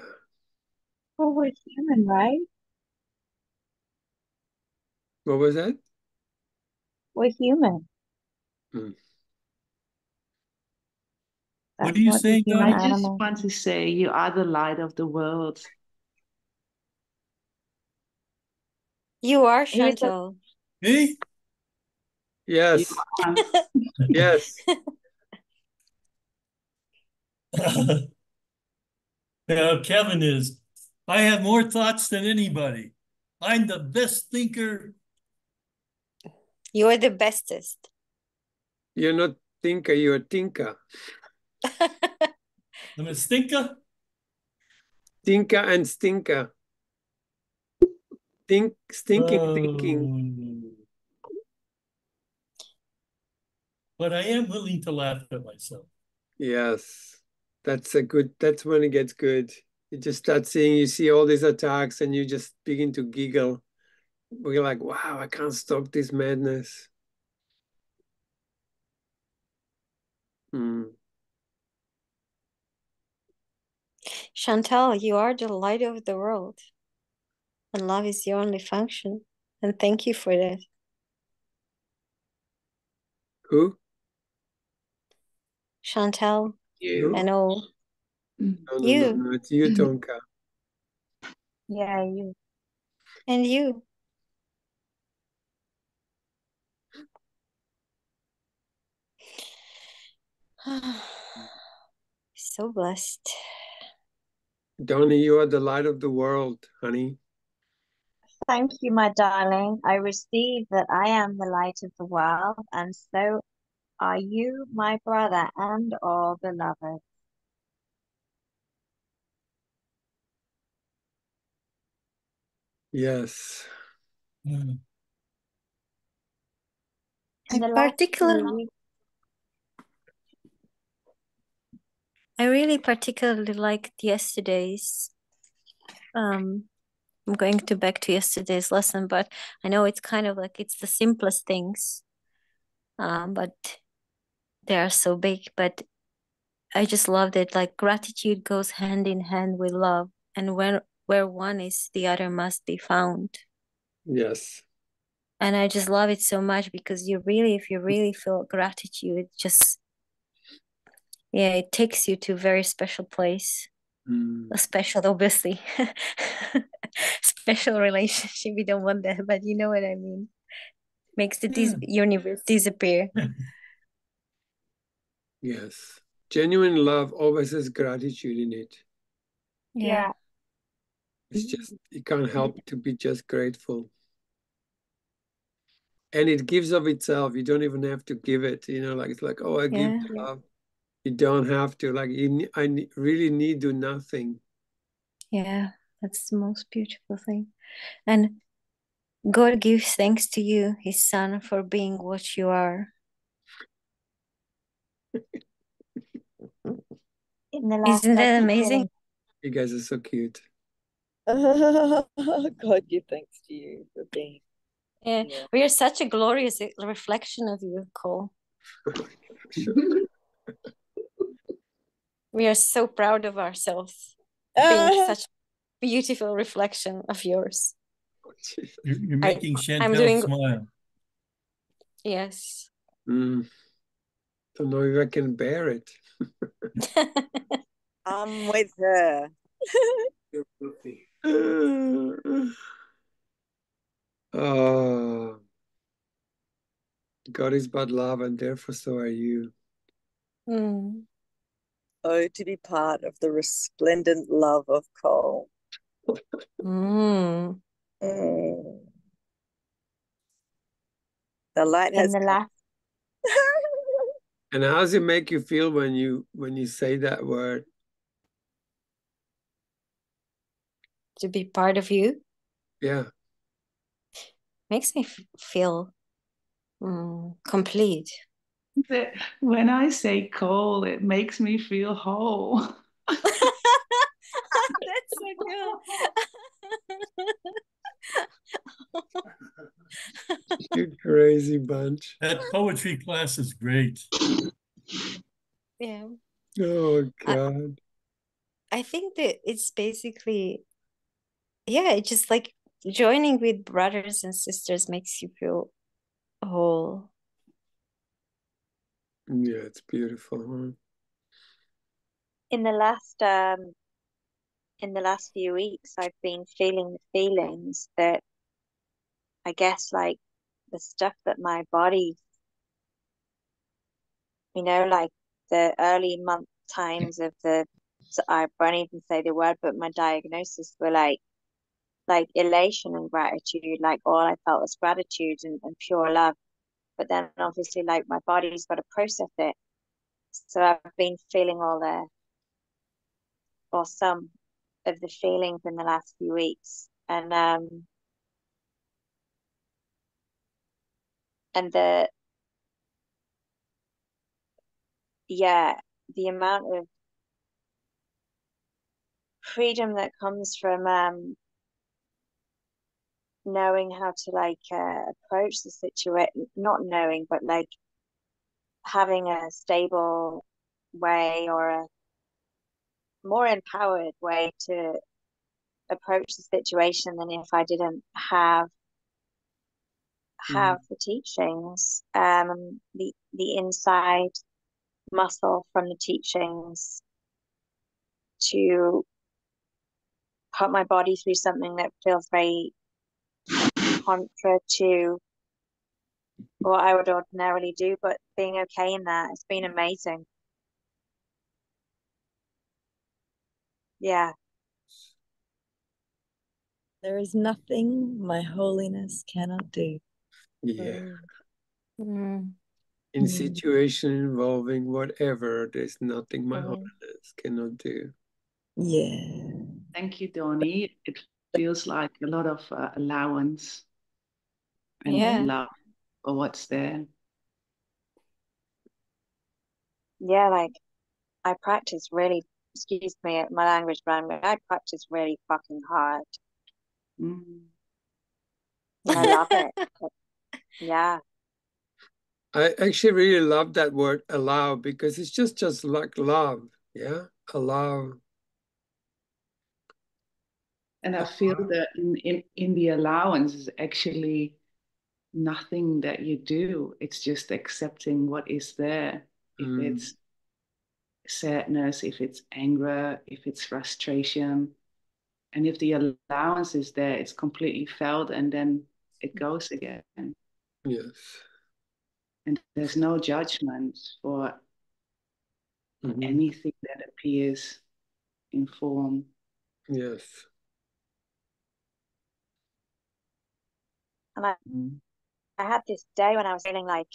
Well, we're human, right? What was that? We're human. What That's are you what the saying, human Donnie? I just animal. want to say you are the light of the world. You are, Who is it? Chantal. Me? Yes. You are. Yes. Now, Kevin is, I have more thoughts than anybody. I'm the best thinker. You are the bestest. You're not thinker, you're tinker. I'm a stinker. Tinker and stinker. Stinking thinking. But I am willing to laugh at myself. Yes. That's when it gets good. You just start seeing, you see all these attacks and you just begin to giggle. We're like, wow, I can't stop this madness. Chantal, you are the light of the world. And love is the only function. And thank you for that. Who? Chantal. You. I know. No, it's you, Tonka. Yeah, you. And you. So blessed. Donnie, you are the light of the world, honey. Thank you, my darling. I receive that I am the light of the world, and so are you, my brother, and all beloved. Yes. In I the last really particularly liked yesterday's. I'm going back to yesterday's lesson, but I know it's kind of like it's the simplest things, but they are so big. But I just loved it. Like gratitude goes hand in hand with love, and where one is, the other must be found. Yes. And I just love it so much because if you really feel gratitude, it just, it takes you to a very special place. A special, obviously, special relationship. We don't want that, but you know what I mean. Makes the universe disappear. Yes. Genuine love always has gratitude in it. Yeah. It's just, you can't help to be just grateful. And it gives of itself. You don't even have to give it, like, it's like, oh, I give you love. You don't have to, like, I really need do nothing. Yeah, that's the most beautiful thing. And God gives thanks to you, his son, for being what you are. Isn't that amazing? You guys are so cute. God give thanks to you for being. Yeah, we are such a glorious reflection of you, Cole. We are so proud of ourselves being such a beautiful reflection of yours. Oh, You're making I'm Chantel doing smile. yes. Don't know if I can bear it. I'm with her. Oh, God is but love, and therefore so are you. Mm. Oh, to be part of the resplendent love of Cole. Mm. Mm. The light In has the come. last And how does it make you feel when you say that word? To be part of you Yeah. makes me feel complete. When I say cold, it makes me feel whole. That's so good. You crazy bunch. That poetry class is great. Yeah. Oh, God. I think that it's basically, yeah, it's just like joining with brothers and sisters makes you feel whole. Yeah, it's beautiful. Huh? in the last few weeks, I've been feeling the feelings that I guess like the stuff that my body, like the early month times of I won't even say the word, but my diagnosis were like elation and gratitude, like all I felt was gratitude and pure love. But then obviously like my body's got to process it. So I've been feeling or some of the feelings in the last few weeks. And the amount of freedom that comes from knowing how to approach the situation, not knowing, but like having a stable way or a more empowered way to approach the situation than if I didn't have the teachings, the inside muscle from the teachings to put my body through something that feels very contra to what I would ordinarily do, but being okay in that, it's been amazing. Yeah. There is nothing my holiness cannot do. Yeah. Mm. In situation involving whatever, there's nothing my Mm. holiness cannot do. Yeah. Thank you, Donnie. It feels like a lot of allowance and Yeah. love for what's there. Yeah, like I practice really, excuse me, my language, but I practice really fucking hard. Mm. And I love it. But, yeah. I actually really love that word allow, because it's just like love. Yeah. Allow. And I feel that in the allowance is actually nothing that you do. It's just accepting what is there. If it's sadness, if it's anger, if it's frustration. And if the allowance is there, it's completely felt and then it goes again. Yes. And there's no judgment for anything that appears in form. Yes. And I had this day when I was feeling like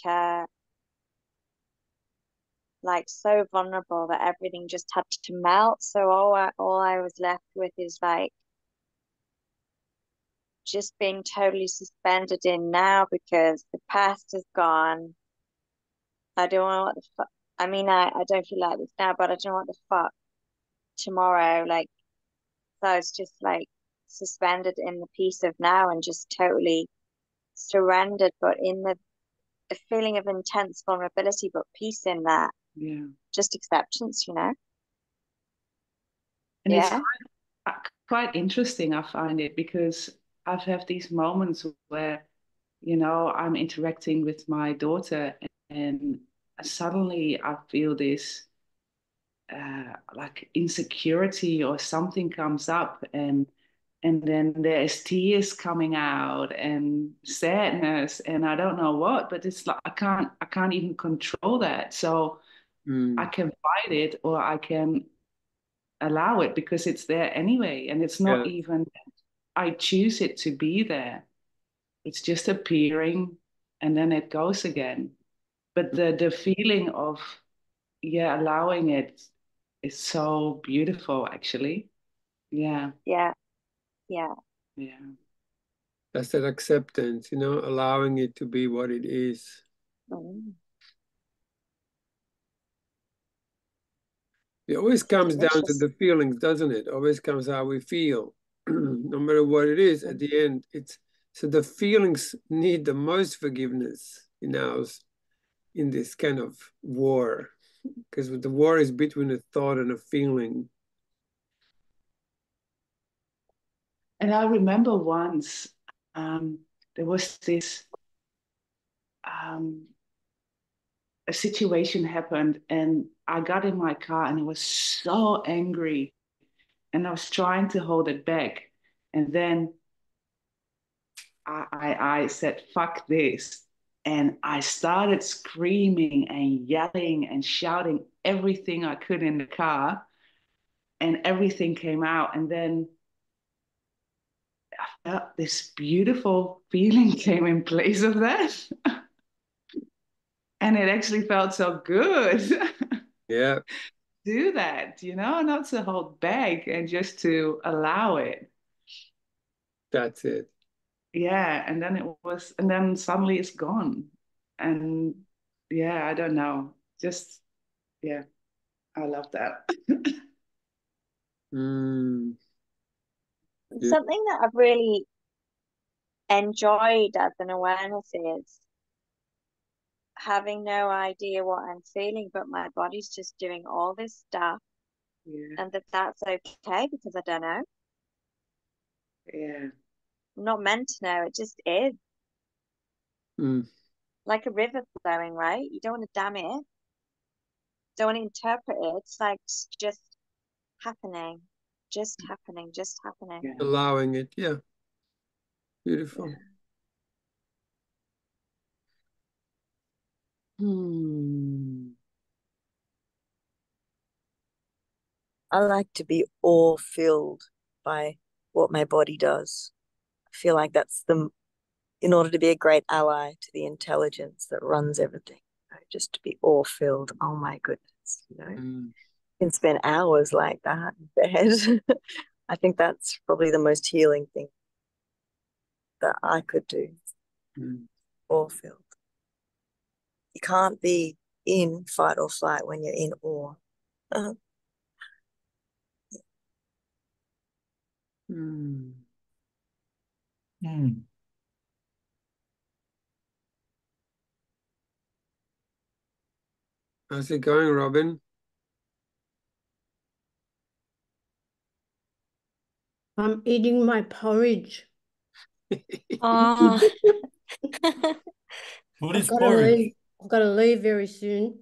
so vulnerable that everything just had to melt. So all I was left with is like just being totally suspended in now because the past is gone. I don't know what the fuck. I mean, I don't feel like this now, but I don't know what the fuck tomorrow. Like, so it's just like suspended in the peace of now and just totally surrendered, but in the feeling of intense vulnerability, but peace in that. Yeah. Just acceptance, And yeah. it's quite interesting, I find it, because I've had these moments where, you know, I'm interacting with my daughter and suddenly I feel this like insecurity or something comes up and then there's tears coming out and sadness and I don't know what, but it's like I can't even control that. So I can fight it or I can allow it because it's there anyway. And it's not Yeah. even I choose it to be there. It's just appearing and then it goes again. But the feeling of yeah, allowing it is so beautiful actually. Yeah. Yeah. Yeah. Yeah. That's that acceptance, you know, allowing it to be what it is. Mm. It always comes down to Delicious. the feelings, doesn't it? Always comes how we feel. No matter what it is, at the end, it's so the feelings need the most forgiveness in this kind of war. Because the war is between a thought and a feeling. And I remember once there was this a situation happened and I got in my car and I was so angry and I was trying to hold it back. And then I said, fuck this. And I started screaming and yelling and shouting everything I could in the car, and everything came out. And then this beautiful feeling came in place of that. And it actually felt so good. Yeah. Do that, you know, not to hold back and just to allow it. That's it. Yeah. And then suddenly it's gone. And yeah, I don't know. Just, yeah, I love that. Mm. Yeah. Something that I've really enjoyed as an awareness is having no idea what I'm feeling, but my body's just doing all this stuff, Yeah. and that's okay because I don't know. Yeah. I'm not meant to know. It just is Mm. like a river flowing, right? You don't want to dam it, don't want to interpret it. It's like just happening, just happening, just happening. Yeah. Allowing it. Yeah. Beautiful. Hmm. I like to be awe-filled by what my body does. I feel like that's in order to be a great ally to the intelligence that runs everything, just to be awe-filled. Oh my goodness, Mm. You can spend hours like that in bed. I think that's probably the most healing thing that I could do. Mm. Awe-filled. You can't be in fight or flight when you're in awe. Mm. Mm. How's it going, Robin? I'm eating my porridge. Oh, What I've is got to porridge? leave. I've got to leave very soon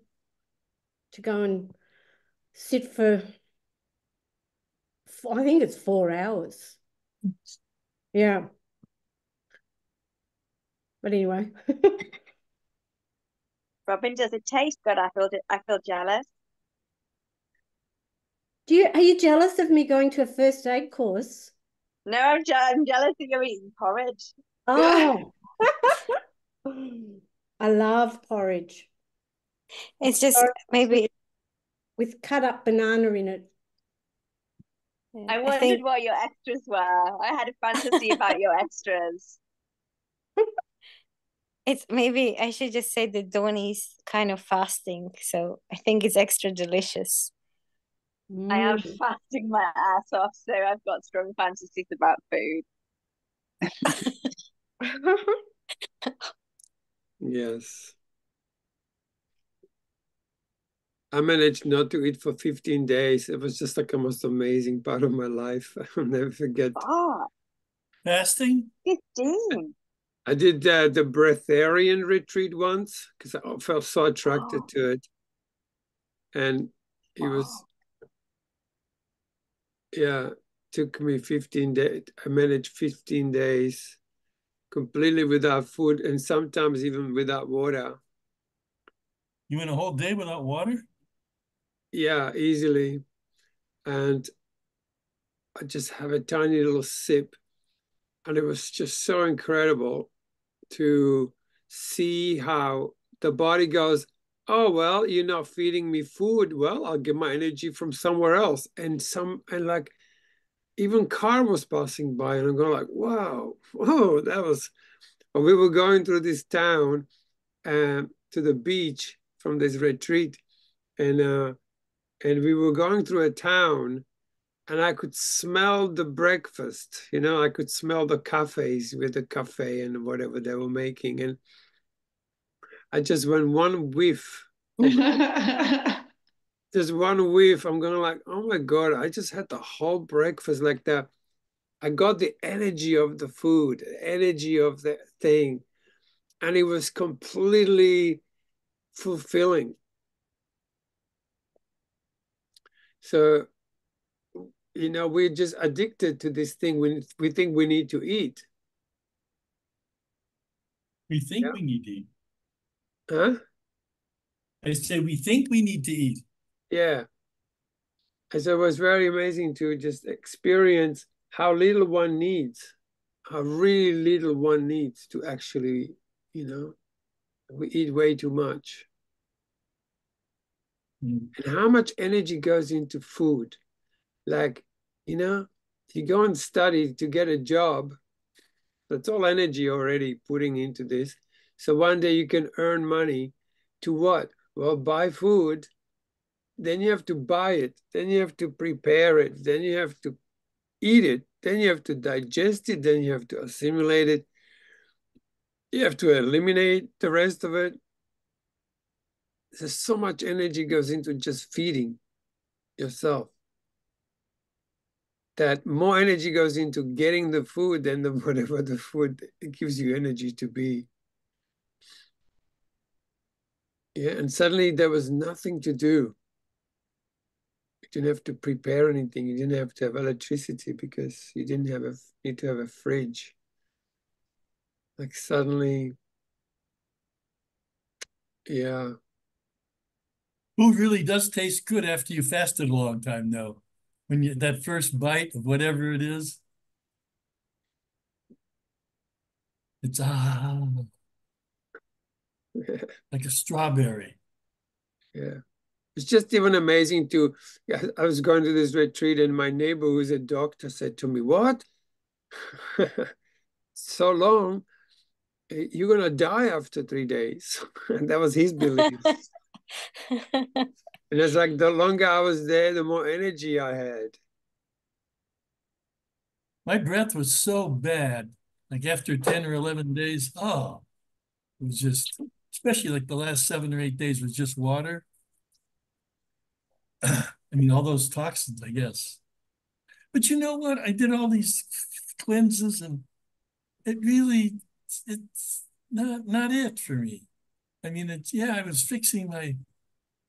to go and sit for, I think it's 4 hours. Yeah. But anyway. Robin, does it taste good? I feel jealous. Are you jealous of me going to a first aid course? No, I'm jealous that you're eating porridge. Oh, I love porridge. it's just Porridge maybe with cut up banana in it. I I wondered think what your extras were. I had a fantasy about your extras. it's maybe I should just say that Donnie's kind of fasting, so I think it's extra delicious. I am Mm. fasting my ass off, so I've got strong fantasies about food. Yes. I managed not to eat for 15 days. It was just like the most amazing part of my life. I'll never forget. Ah, Fasting? 15. I did the breatharian retreat once because I felt so attracted to it. And it was, yeah, took me 15 days. I managed 15 days completely without food and sometimes even without water. You went a whole day without water? Yeah, easily. And I just have a tiny little sip. And it was just so incredible to see how the body goes, oh, well, you're not feeding me food. Well, I'll get my energy from somewhere else. And like even car was passing by and I'm going like, wow, whoa, that was, we were going through this town to the beach from this retreat. And we were going through a town and I could smell the breakfast, I could smell the cafes with the cafe and whatever they were making. And I just went one whiff of just one whiff. I'm going like, oh my God, I just had the whole breakfast like that. I got the energy of the food, the energy of the thing. And it was completely fulfilling. So, we're just addicted to this thing. We think we need to eat. We think we need to eat. Huh? I say we think we need to eat. Yeah. And so it was very amazing to just experience how little one needs, how really little one needs to actually, we eat way too much. And how much energy goes into food. Like, you go and study to get a job, that's all energy already putting into this. So one day you can earn money to what? Well, buy food, then you have to buy it, then you have to prepare it, then you have to eat it, then you have to digest it, then you have to assimilate it. You have to eliminate the rest of it. There's so much energy goes into just feeding yourself. That more energy goes into getting the food than whatever the food it gives you energy to be. Yeah, and suddenly there was nothing to do. You didn't have to prepare anything. You didn't have to have electricity because you didn't need to have a fridge. Like suddenly, yeah. Food really does taste good after you fasted a long time, though. When that first bite of whatever it is, it's like a strawberry. Yeah. It's just even amazing I was going to this retreat and my neighbor who's a doctor said to me, what? So long, you're going to die after 3 days. And that was his belief. And it's like the longer I was there, the more energy I had. My breath was so bad. Like after 10 or 11 days, it was just, especially like the last 7 or 8 days was just water. I mean, all those toxins, I guess. But you know what? I did all these cleanses and it's not it for me. I mean, I was fixing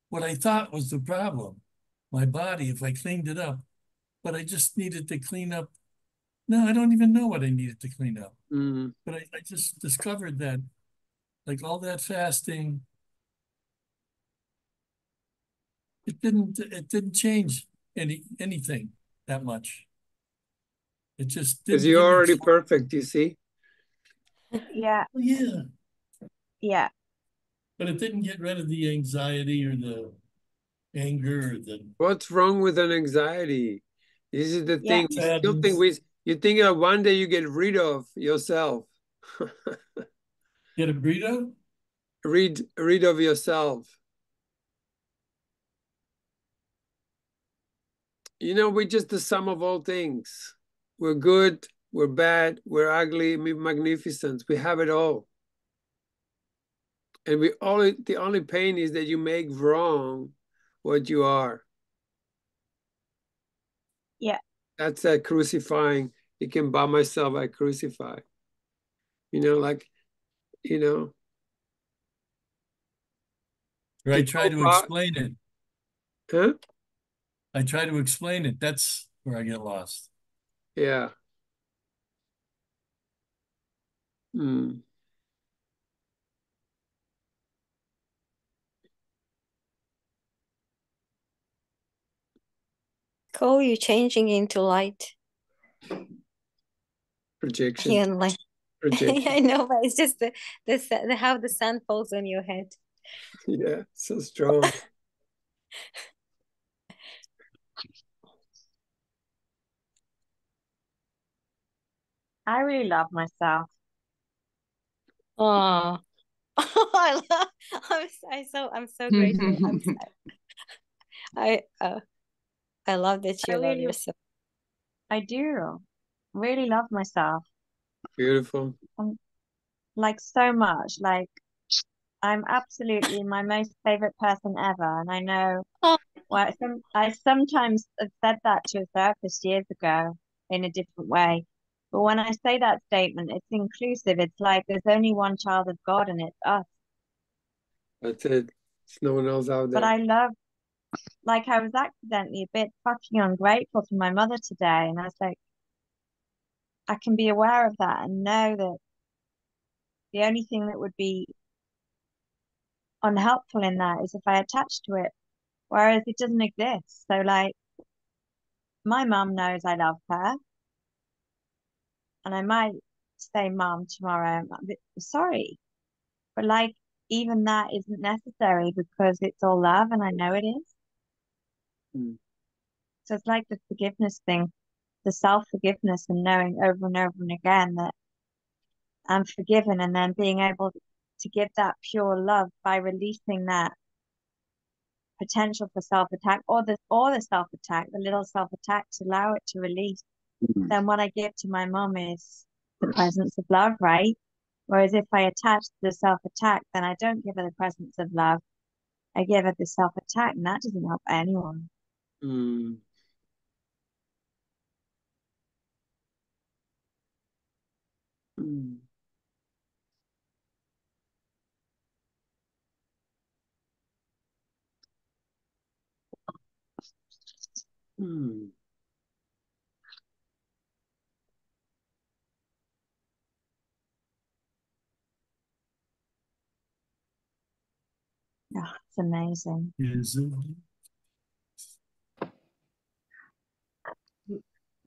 what I thought was the problem, my body, if I cleaned it up. But I just needed to clean up. No, I don't even know what I needed to clean up. Mm. But I just discovered that, like all that fasting, it didn't change anything that much. It just Because didn't you're give me already perfect, you see? Yeah, yeah. yeah, But it didn't get rid of the anxiety or the anger or the What's wrong with an anxiety? This is the yeah. thing. We still think sadness. you think that one day you get rid of yourself. Get a burrito? Rid of yourself. We're just the sum of all things. We're good, we're bad, we're ugly, we're magnificent. We have it all. And the only pain is that you make wrong what you are. Yeah. That's that crucifying. You can by myself, I crucify. You know, like, you know. Or I try to explain it. Huh? I try to explain it. That's where I get lost. Yeah. Mm. Cole, you're changing into light. Projection. Yeah, like Projection. I know, but it's just the how the sun falls on your head. Yeah, so strong. I really love myself. Oh, I'm so grateful. I love that you love yourself. I do really love myself. Beautiful. Like so much. Like I'm absolutely my most favorite person ever. And I know Oh, I sometimes have said that to a therapist years ago in a different way. But when I say that statement, it's inclusive. It's like there's only one child of God and it's us. That's it. There's no one else out But there. I love, like I was accidentally a bit fucking ungrateful to my mother today. And I was like, I can be aware of that and know that the only thing that would be unhelpful in that is if I attach to it, whereas it doesn't exist. So like my mum knows I love her, and I might say mum tomorrow, I'm a bit sorry, but like even that isn't necessary because it's all love and I know it is. Mm. So it's like the forgiveness thing, the self-forgiveness and knowing over and over and again that I'm forgiven and then being able to give that pure love by releasing that potential for self-attack or the self-attack, the little self-attack to allow it to release. Then what I give to my mom is the presence of love, right? Whereas if I attach to the self-attack, then I don't give her the presence of love. I give her the self-attack, and that doesn't help anyone. Mm. Mm. Mm. Oh, it's amazing.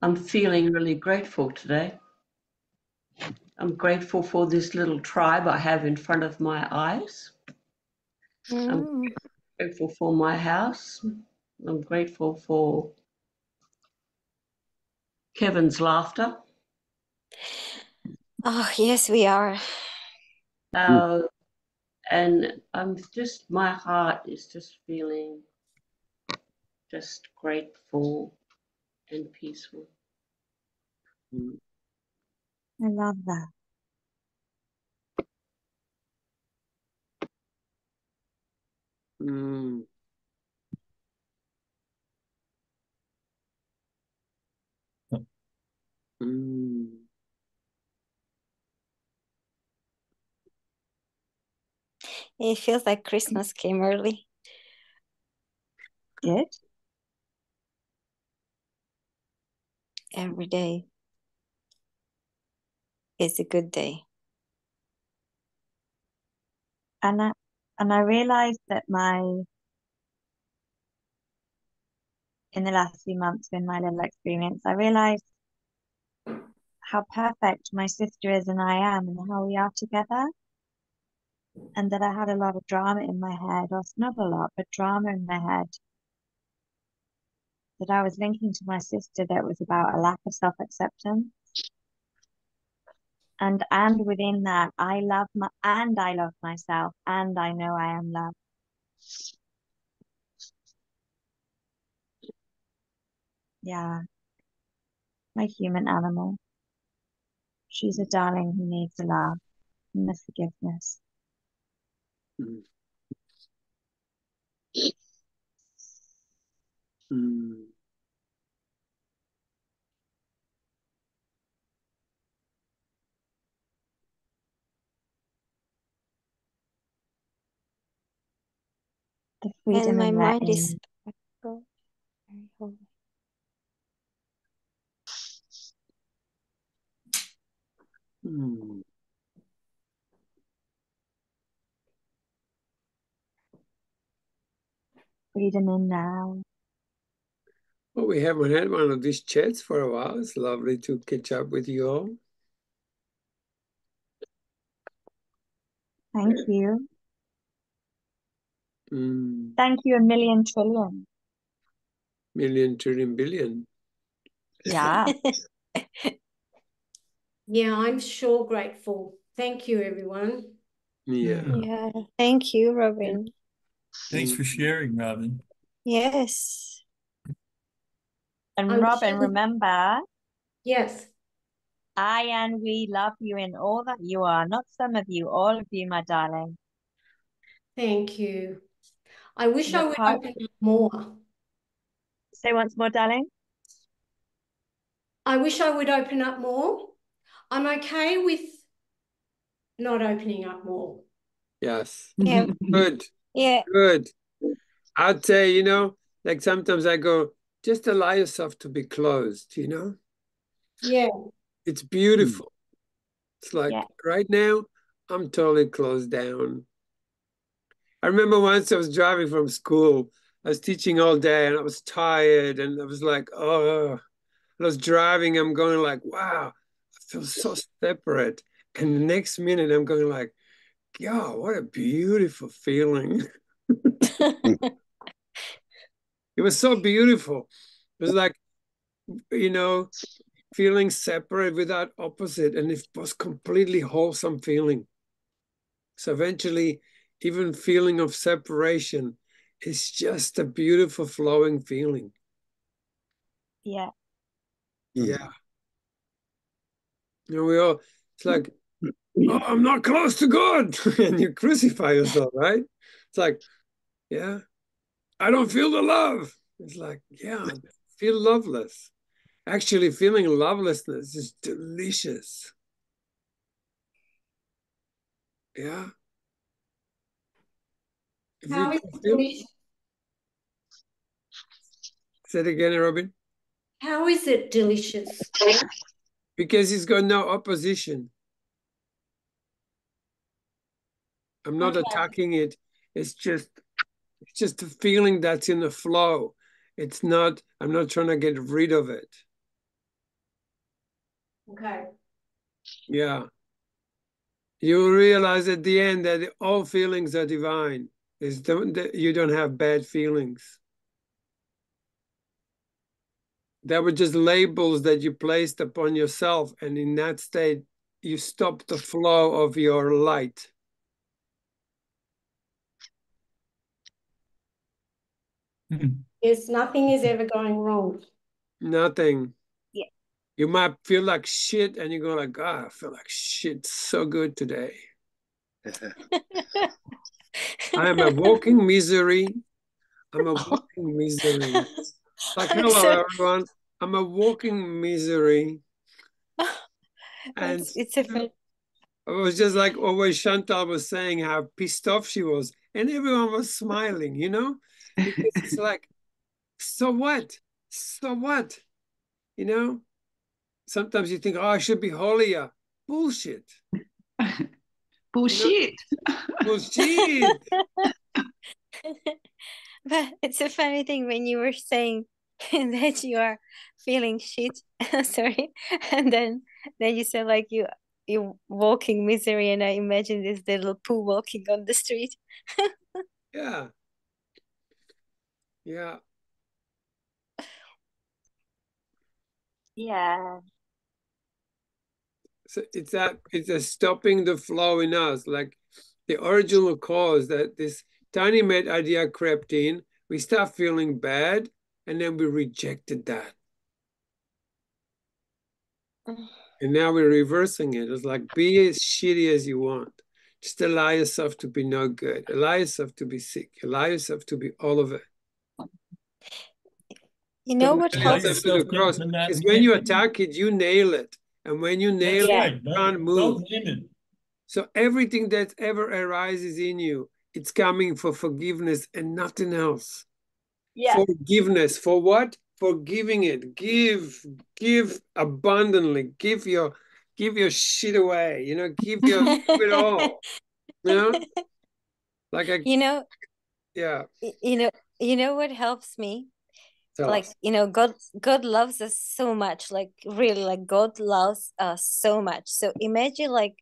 I'm feeling really grateful today. I'm grateful for this little tribe I have in front of my eyes. I'm grateful for my house. I'm grateful for Kevin's laughter. Oh, yes, we are. And my heart is just feeling just grateful and peaceful. Mm. I love that. Mm. Mm. It feels like Christmas came early. Good. Every day is a good day. And I realized that in the last few months in my little experience, I realized how perfect my sister is and I am and how we are together. And that I had a lot of drama in my head, or not a lot, but drama in my head that I was linking to my sister that was about a lack of self-acceptance. And within that, I love myself, and I know I am loved. Yeah, my human animal. She's a darling who needs the love and the forgiveness. Mm. Mm. The And freedom my in mind is letting. very holy. Freedom in now. Well, we haven't had one of these chats for a while. It's lovely to catch up with you all. Thank you. Mm. Thank you a million trillion. Million, trillion, billion. Yeah. Yeah, I'm sure grateful. Thank you, everyone. Yeah. Yeah. Thank you, Robin. Thanks for sharing, Robin. Yes. And I'm Robin, sure- remember, Yes. I and we love you in all that you are. Not some of you, all of you, my darling. Thank you. I wish I Your would part. open up more. Say once more, darling. I wish I would open up more. I'm okay with not opening up more. Yes. Yeah. Good. Yeah. Good. I'd say, you know, like sometimes I go, just allow yourself to be closed, you know? Yeah. It's beautiful. It's like Yeah. right now, I'm totally closed down. I remember once I was driving from school. I was teaching all day and I was tired and I was like, oh, I was driving. I'm going like, wow, I feel so separate. And the next minute I'm going like, God, what a beautiful feeling. It was so beautiful. It was like, you know, feeling separate without opposite. And it was completely wholesome feeling. So eventually, even feeling of separation is just a beautiful flowing feeling. Yeah. Yeah. You know, we all, it's like, oh, I'm not close to God. And you crucify yourself, right? It's like, yeah, I don't feel the love. It's like, yeah, feel loveless. Actually, feeling lovelessness is delicious. Yeah. If How you is can it feel, delicious? say it again, Robin. How is it delicious? Because it's got no opposition. I'm not Okay. attacking it. It's just a feeling that's in the flow. It's not, I'm not trying to get rid of it. Okay. Yeah. You will realize at the end that all feelings are divine. You don't have bad feelings. That were just labels that you placed upon yourself. And in that state, you stop the flow of your light. Yes, nothing is ever going wrong. Nothing. Yeah. You might feel like shit and you go like, God, I feel like shit so good today. I am a walking misery. I'm a walking misery. Like, hello, So everyone. I'm a walking misery. And it's a fun. it was just like always Chantal was saying how pissed off she was. And everyone was smiling, you know? Because it's like, so what? So what? You know? Sometimes you think, oh, I should be holier. Bullshit. Bullshit. You know? Bullshit. But it's a funny thing when you were saying that you are feeling shit. Sorry. And then you said like you walking misery, and I imagine this little poo walking on the street. Yeah. Yeah. Yeah. So it's a stopping the flow in us, like the original cause that this tiny mad idea crept in. We start feeling bad, and then we rejected that. And now we're reversing it. It's like be as shitty as you want. Just allow yourself to be no good. Allow yourself to be sick. Allow yourself to be all of it. You know what Allow Yourself helps? to the yourself cross. to not Because when you limit. attack it, you nail it. And when you nail That's it, right. you can't move. Don't limit. So everything that ever arises in you it's coming for forgiveness and nothing else. Yeah. Forgiveness for what? For giving it. Give abundantly. Give your shit away. You know, give it all. You know, like You know, yeah. you know what helps me? Tell Like, us. you know, God loves us so much. Like, really, like God loves us so much. So imagine like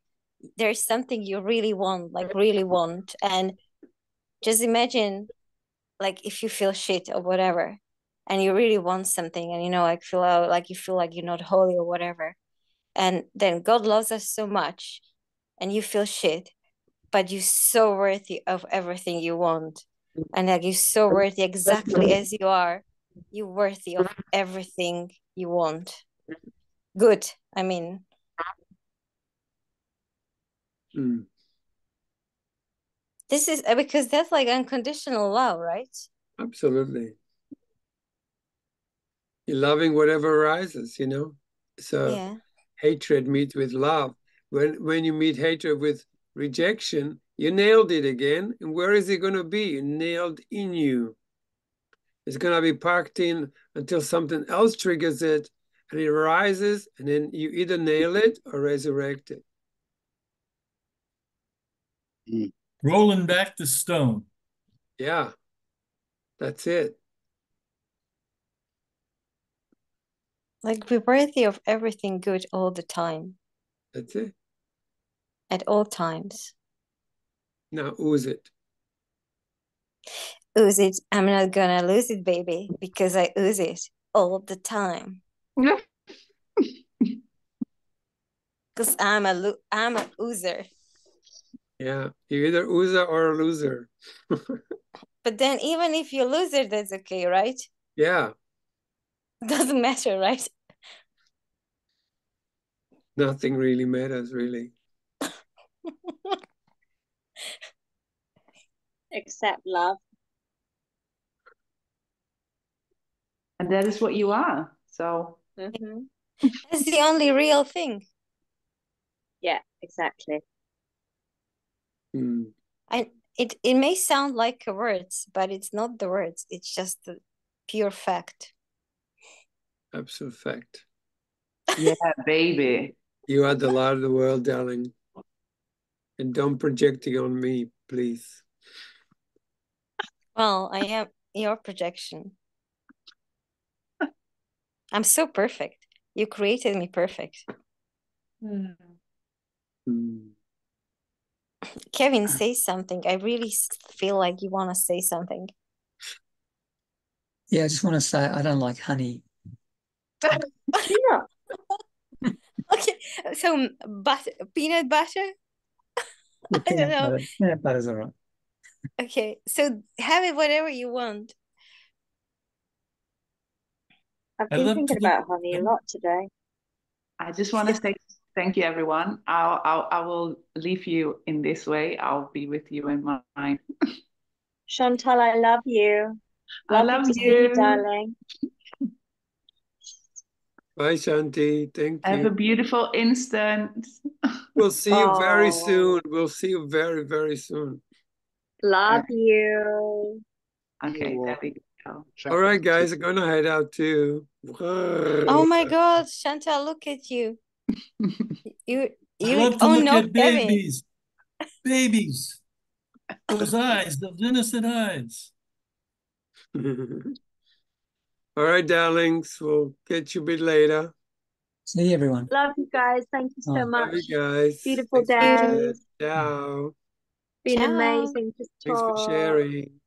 there's something you really want, like really want, and just imagine like if you feel shit or whatever, and you really want something, and you know, like you feel like you're not holy or whatever, and then God loves us so much, and you feel shit, but you're so worthy of everything you want, and like you're so worthy exactly as you are. You're worthy of everything you want. Good, I mean. This is because that's like unconditional love, right? Absolutely. You're loving whatever arises, you know. So Yeah. hatred meets with love. When you meet hatred with rejection, you nailed it again. And where is it going to be? Nailed in you. It's going to be parked in until something else triggers it and it arises, and then you either nail it or resurrect it. Rolling back the stone. Yeah, that's it. Like we're worthy of everything good all the time. That's it. At all times. Now ooze it. Ooze it. I'm not gonna lose it, baby, because I ooze it all the time. Because I'm a oozer. Yeah, you're either oozer or a loser. But then even if you lose it, that's okay, right? Yeah. Doesn't matter, right? Nothing really matters, really. Except love. And that is what you are. So That's the only real thing. Yeah, exactly. It may sound like words, but it's not the words. It's just the pure fact. Absolute fact. Yeah, baby. You are the light of the world, darling. And don't project it on me, please. Well, I am your projection. I'm so perfect. You created me perfect. Kevin, say something. I really feel like you want to say something. Yeah, I just want to say I don't like honey. Yeah. Okay, so peanut butter? I don't know. Peanut butter's all right. Okay, so have it whatever you want. I've been thinking about honey a lot today. I just want to say thank you, everyone. I will leave you in this way. I'll be with you in mine. Chantal, I love you. I Lovely love to see you, darling. Bye, Shanti. Thank Have you. a beautiful instant. We'll see you very soon. We'll see you very, very soon. Love you. Okay, there we go. All right, guys, I'm going to head out too. Oh my God, Chantal, look at you. I love to look at babies. Babies. Those eyes, those innocent eyes. All right, darlings. We'll get you a bit later. See you, everyone. Love you guys. Thank you so much. Love you guys. Beautiful Thanks for day. that. Ciao. Been Ciao. amazing to Thanks for talk. sharing.